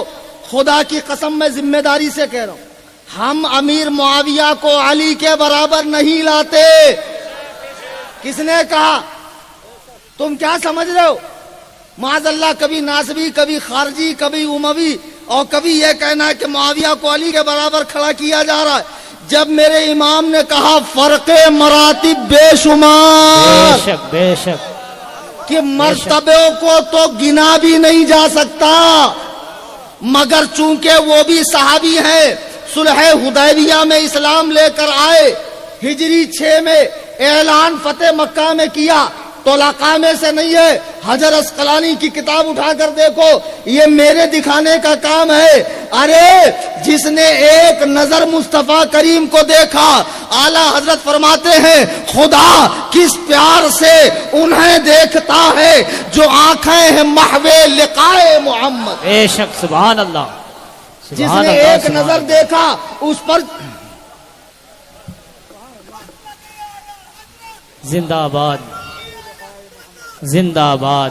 [SPEAKER 1] خدا کی قسم میں ذمہ داری سے کہہ رہا ہوں، ہم امیر معاویہ کو علی کے برابر نہیں لاتے۔ کس نے کہا؟ تم کیا سمجھ رہے ہو؟ معاذ اللہ کبھی ناصبی، کبھی خارجی، کبھی اموی، اور کبھی یہ کہنا ہے کہ معاویہ کو علی کے برابر کھڑا کیا جا رہا ہے۔ جب میرے امام نے کہا فرق مراتب بے شمار،
[SPEAKER 2] بے شک بے شک،
[SPEAKER 1] کہ مرتبوں کو تو گنا بھی نہیں جا سکتا، مگر چونکہ وہ بھی صحابی ہیں، صلح حدیبیہ میں اسلام لے کر آئے، ہجری 6 میں اعلان فتح مکہ میں کیا، طلقاء میں سے نہیں ہے۔ حجر اسقلانی کی کتاب اٹھا کر دیکھو، یہ میرے دکھانے کا کام ہے۔ ارے جس نے ایک نظر مصطفیٰ کریم کو دیکھا، اعلی حضرت فرماتے ہیں خدا کس پیار سے انہیں دیکھتا ہے جو آنکھیں ہیں محو لقائے محمد۔
[SPEAKER 2] بے شک، سبحان اللہ،
[SPEAKER 1] جس نے ایک نظر دیکھا اس پر
[SPEAKER 2] زندہ آباد، زندہ آباد،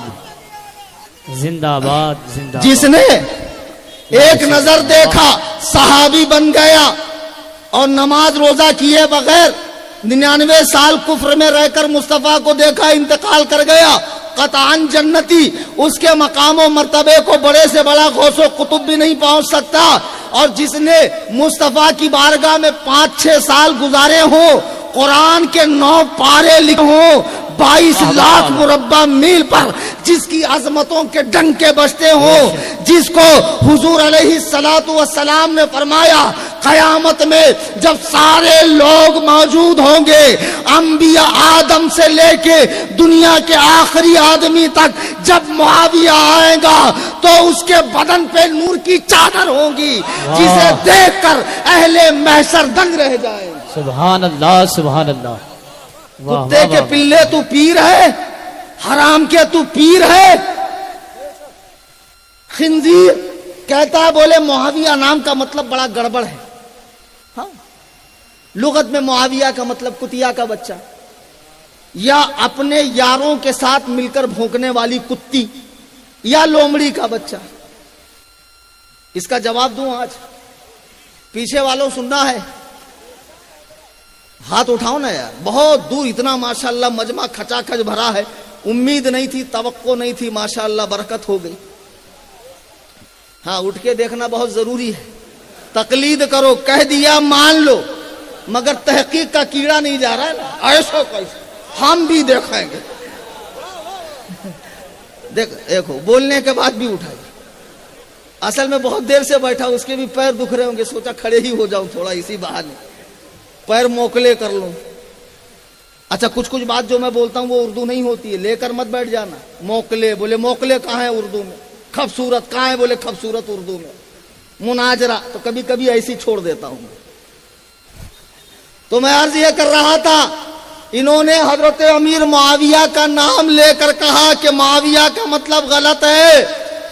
[SPEAKER 2] زندہ آباد، زندہ
[SPEAKER 1] جس نے ایک نظر دیکھا صحابی بن گیا اور نماز روزہ کیے بغیر 99 سال کفر میں رہ کر مصطفیٰ کو دیکھا، انتقال کر گیا، قطعاً جنتی۔ اس کے مقام و مرتبے کو بڑے سے بڑا غوث و قطب بھی نہیں پہنچ سکتا۔ اور جس نے مصطفیٰ کی بارگاہ میں 5-6 سال گزارے ہوں، قرآن کے 9 پارے لکھے ہوں، 22 لاکھ مربع میل پر جس کی عظمتوں کے ڈنکے بجتے ہوں، جس کو حضور علیہ السلام نے فرمایا قیامت میں جب سارے لوگ موجود ہوں گے، انبیاء آدم سے لے کے دنیا کے آخری آدمی تک، جب معاویہ آئے گا تو اس کے بدن پہ نور کی چادر ہوگی جسے دیکھ کر اہل محشر دنگ رہ جائیں۔
[SPEAKER 2] سبحان اللہ، سبحان اللہ۔
[SPEAKER 1] کتے کے پلے تو پیر ہے، حرام کے تو پیر ہے۔ خنزیر کہتا ہے بولے معاویہ نام کا مطلب بڑا گڑبڑ ہے۔ ہاں، لغت میں معاویہ کا مطلب کتیا کا بچہ، یا اپنے یاروں کے ساتھ مل کر بھونکنے والی کتی، یا لومڑی کا بچہ۔ اس کا جواب دوں آج؟ پیچھے والوں سننا ہے؟ ہاتھ اٹھاؤ نا یار، بہت دور، اتنا ماشاءاللہ مجمع کھچا کھچ بھرا ہے، امید نہیں تھی، توقع نہیں تھی، ماشاءاللہ برکت ہو گئی۔ ہاں، اٹھ کے دیکھنا بہت ضروری ہے، تقلید کرو، کہہ دیا مان لو، مگر تحقیق کا کیڑا نہیں جا رہا ہے نا، ایسا کیسے ہم بھی دیکھیں گے۔ دیکھو بولنے کے بعد بھی اٹھائی، اصل میں بہت دیر سے بیٹھا، اس کے بھی پیر دکھ رہے ہوں گے، سوچا کھڑے ہی ہو جاؤں تھوڑا اسی بہانے، پیر موکلے کر لوں۔ اچھا کچھ بات جو میں بولتا ہوں وہ اردو نہیں ہوتی ہے، لے کر مت بیٹھ جانا۔ موکلے، بولے موکلے کہاں ہے اردو میں؟ خوبصورت کہاں ہے؟ بولے خوبصورت اردو میں۔ مناجرہ تو کبھی کبھی ایسی چھوڑ دیتا ہوں۔ تو میں عرض یہ کر رہا تھا، انہوں نے حضرت امیر معاویہ کا نام لے کر کہا کہ معاویہ کا مطلب غلط ہے۔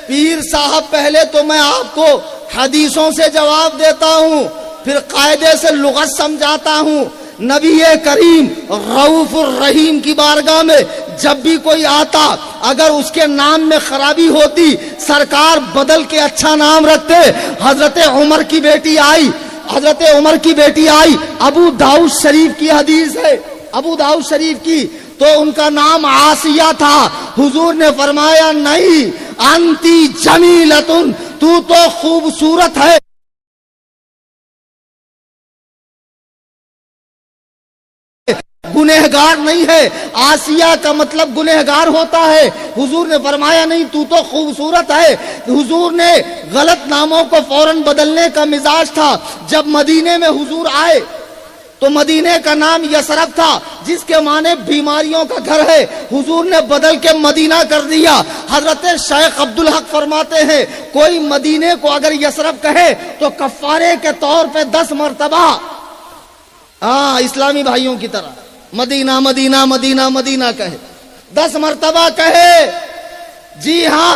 [SPEAKER 1] پیر صاحب پہلے تو میں آپ کو حدیثوں سے جواب دیتا ہوں، پھر قاعدے سے لغت سمجھاتا ہوں۔ نبی کریم رؤوف الرحیم کی بارگاہ میں جب بھی کوئی آتا، اگر اس کے نام میں خرابی ہوتی، سرکار بدل کے اچھا نام رکھتے۔ حضرت عمر کی بیٹی آئی، حضرت عمر کی بیٹی آئی، ابو داؤد شریف کی حدیث ہے، ابو داؤد شریف کی، تو ان کا نام عاصیہ تھا۔ حضور نے فرمایا نہیں، انتی جمیلتن، تو خوبصورت ہے، گنہگار نہیں ہے۔ آسیہ کا مطلب گنہگار ہوتا ہے، حضور نے فرمایا نہیں، تو خوبصورت ہے۔ حضور نے غلط ناموں کو فوراً بدلنے کا مزاج تھا۔ جب مدینے میں حضور آئے تو مدینے کا نام یثرب تھا، جس کے معنی بیماریوں کا گھر ہے، حضور نے بدل کے مدینہ کر دیا۔ حضرت شیخ عبدالحق فرماتے ہیں کوئی مدینے کو اگر یثرب کہے تو کفارے کے طور پہ 10 مرتبہ، اسلامی بھائیوں کی طرح مدینہ مدینہ مدینہ مدینہ کہے، 10 مرتبہ کہے۔ جی ہاں،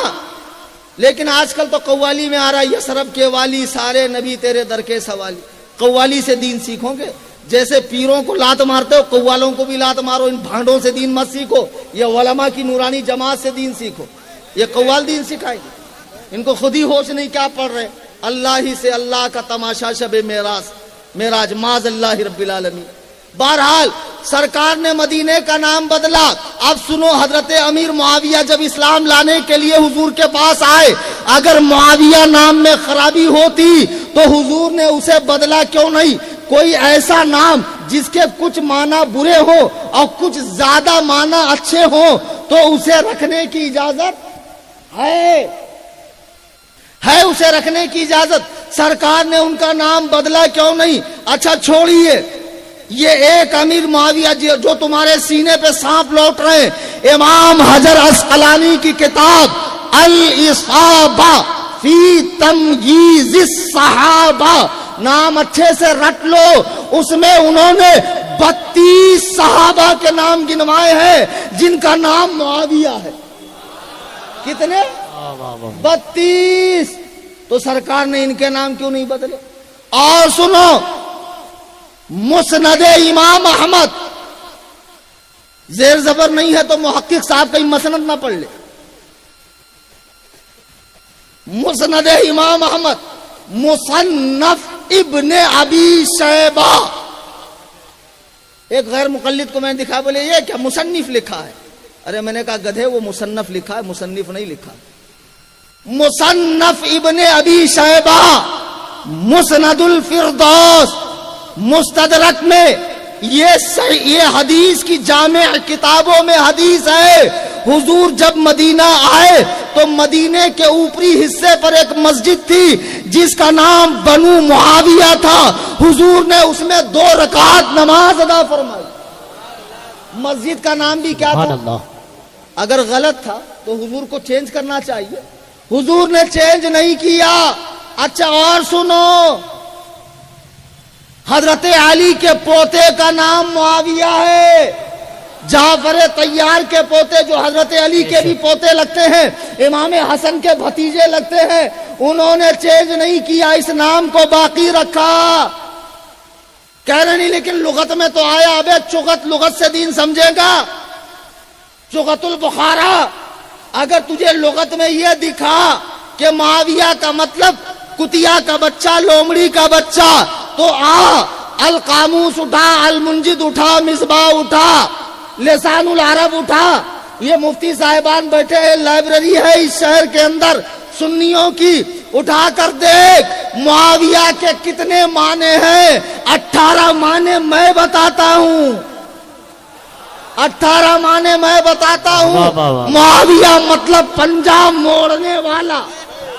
[SPEAKER 1] لیکن آج کل تو قوالی میں آ رہا ہے، یثرب کے والی سارے نبی تیرے در کے سوالی۔ قوالی سے دین سیکھو گے؟ جیسے پیروں کو لات مارتے ہو، قوالوں کو بھی لات مارو۔ ان بھانڈوں سے دین مت سیکھو، یہ علماء کی نورانی جماعت سے دین سیکھو۔ یہ قوال دین سکھائیں گے، ان کو خود ہی ہوش نہیں کیا پڑھ رہے۔ اللہ ہی سے اللہ کا تماشا شب معراج معاذ اللہ رب العالمین۔ بہرحال سرکار نے مدینے کا نام بدلا۔ اب سنو، حضرت امیر معاویہ جب اسلام لانے کے لیے حضور کے پاس آئے، اگر معاویہ نام میں خرابی ہوتی تو حضور نے اسے بدلا کیوں نہیں؟ کوئی ایسا نام جس کے کچھ معنی برے ہو اور کچھ زیادہ معنی اچھے ہوں تو اسے رکھنے کی اجازت ہے اسے رکھنے کی اجازت۔ سرکار نے ان کا نام بدلا کیوں نہیں؟ اچھا چھوڑیے، یہ ایک امیر معاویہ جو تمہارے سینے پہ سانپ لوٹ رہے ہیں، امام حجر عسقلانی کی کتاب الاصابہ فی تمییز الصحابہ، نام اچھے سے رٹ لو، اس میں انہوں نے 32 صحابہ کے نام گنوائے ہیں جن کا نام معاویہ ہے۔ کتنے؟ 32۔ تو سرکار نے ان کے نام کیوں نہیں بدلے؟ اور سنو، مسند امام احمد، زیر زبر نہیں ہے تو محقق صاحب کہیں مسند نہ پڑھ لے، مسند امام احمد، مصنف ابن ابی شیبہ۔ ایک غیر مقلد کو میں نے دکھا، بولے یہ کیا مصنف لکھا ہے؟ ارے میں نے کہا گدھے، وہ مصنف لکھا ہے، مصنف نہیں لکھا۔ مصنف ابن ابی شیبہ، مسند الفردوس، مستدرک میں یہ حدیث کی جامع کتابوں میں حدیث ہے۔ حضور جب مدینہ آئے تو مدینے کے اوپری حصے پر ایک مسجد تھی جس کا نام بنو معاویہ تھا۔ حضور نے اس میں 2 رکعت نماز ادا فرمائی۔ مسجد کا نام بھی کیا تھا؟ اگر غلط تھا تو حضور کو چینج کرنا چاہیے، حضور نے چینج نہیں کیا۔ اچھا اور سنو، حضرت علی کے پوتے کا نام معاویہ ہے، جعفر طیار کے پوتے جو حضرت علی کے بھی پوتے لگتے ہیں، امام حسن کے بھتیجے لگتے ہیں، انہوں نے چینج نہیں کیا، اس نام کو باقی رکھا۔ کہہ رہے نہیں لیکن لغت میں تو آیا۔ ابے چغت لغت سے دین سمجھے گا؟ چغت البخارا، اگر تجھے لغت میں یہ دکھا کہ معاویہ کا مطلب کتیا کا بچہ، لومڑی کا بچہ، تو القاموس اٹھا، المنجد اٹھا، مصباح اٹھا، لسان العرب اٹھا۔ یہ مفتی صاحبان بیٹھے ہیں، لائبریری ہے اس شہر کے اندر سنیوں کی، اٹھا کر دیکھ معاویہ کے کتنے معنی ہیں۔ 18 معنی میں بتاتا ہوں، 18 معنی میں بتاتا ہوں۔ معاویہ مطلب پنجہ موڑنے والا،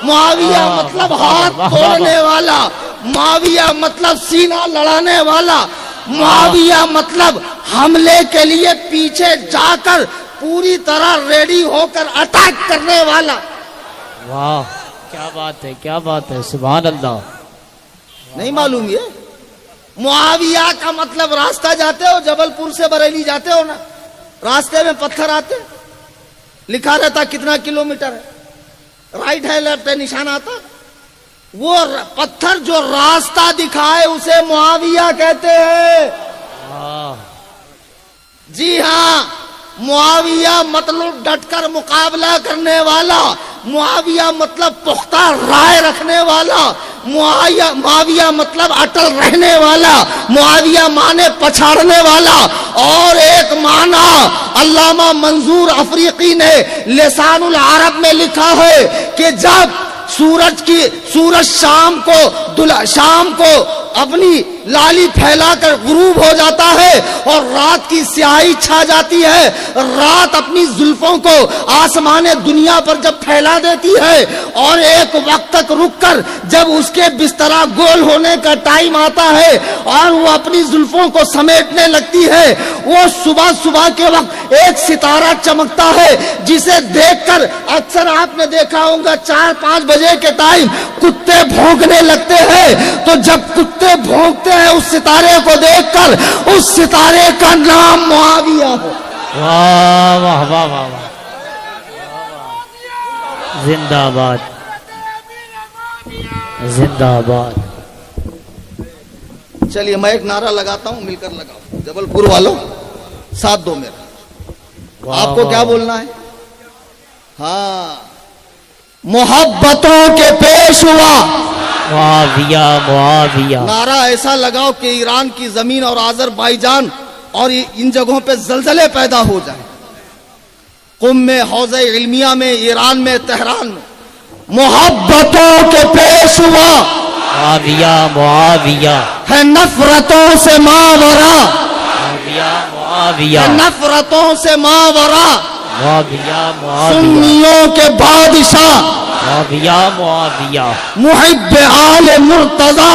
[SPEAKER 1] معاویہ مطلب ہاتھ توڑنے والا، معاویہ مطلب سینہ لڑانے والا، معاویہ مطلب حملے کے لیے پیچھے جا کر پوری طرح ریڈی ہو کر اٹیک کرنے والا۔
[SPEAKER 2] واہ کیا بات ہے، کیا بات ہے، سبحان اللہ۔
[SPEAKER 1] نہیں معلوم یہ؟ معاویہ کا مطلب راستہ جاتے ہو، جبل پور سے بریلی جاتے ہو نا، راستے میں پتھر آتے، لکھا رہتا کتنا کلومیٹر ہے، رائٹ ہے لیفٹ ہے، نشان آتا، وہ پتھر جو راستہ دکھائے اسے معاویہ کہتے ہیں۔ جی ہاں، معاویہ مطلب ڈٹ کر مقابلہ کرنے والا، معاویہ مطلب پختہ رائے رکھنے والا، معاویہ مطلب اٹل رہنے والا، معاویہ معنی پچھاڑنے والا۔ اور ایک معنی علامہ منظور افریقی نے لسان العرب میں لکھا ہے کہ جب سورج شام کو اپنی لالی پھیلا کر غروب ہو جاتا ہے اور رات کی سیاہی چھا جاتی ہے، رات اپنی زلفوں کو آسمان دنیا پر جب پھیلا دیتی ہے اور ایک وقت تک رک کر جب اس کے بسترا گول ہونے کا ٹائم آتا ہے اور وہ اپنی زلفوں کو سمیٹنے لگتی ہے، وہ صبح کے وقت ایک ستارہ چمکتا ہے جسے دیکھ کر اکثر آپ نے دیکھا ہوگا 4-5 بجے کے ٹائم کتے بھونکنے لگتے ہیں۔ تو جب کتے بھونکتے ہیں اس ستارے کو دیکھ کر، اس ستارے کا نام معاویہ ہے۔
[SPEAKER 2] واہ واہ واہ واہ، زندہ آباد، زندہ آباد۔
[SPEAKER 1] چلیے میں ایک نعرہ لگاتا ہوں، مل کر لگاؤ، جبل پور والوں ساتھ دو میرا۔ آپ کو کیا بولنا ہے؟ ہاں، محبتوں کے پیشوا
[SPEAKER 2] معاویہ معاویہ،
[SPEAKER 1] نعرہ ایسا لگاؤ کہ ایران کی زمین اور آذربائیجان اور ان جگہوں پہ زلزلے پیدا ہو جائیں، قم میں، حوضہ علمیہ میں، ایران میں، تہران میں۔ محبتوں کے پیشوا
[SPEAKER 2] معاویہ معاویہ
[SPEAKER 1] ہے نفرتوں سے ماورا،
[SPEAKER 2] معاویہ معاویہ
[SPEAKER 1] ہے نفرتوں سے ماورا،
[SPEAKER 2] معاویہ معاویہ
[SPEAKER 1] سنیوں کے بادشاہ
[SPEAKER 2] معاویہ معاویہ
[SPEAKER 1] محب آل مرتضی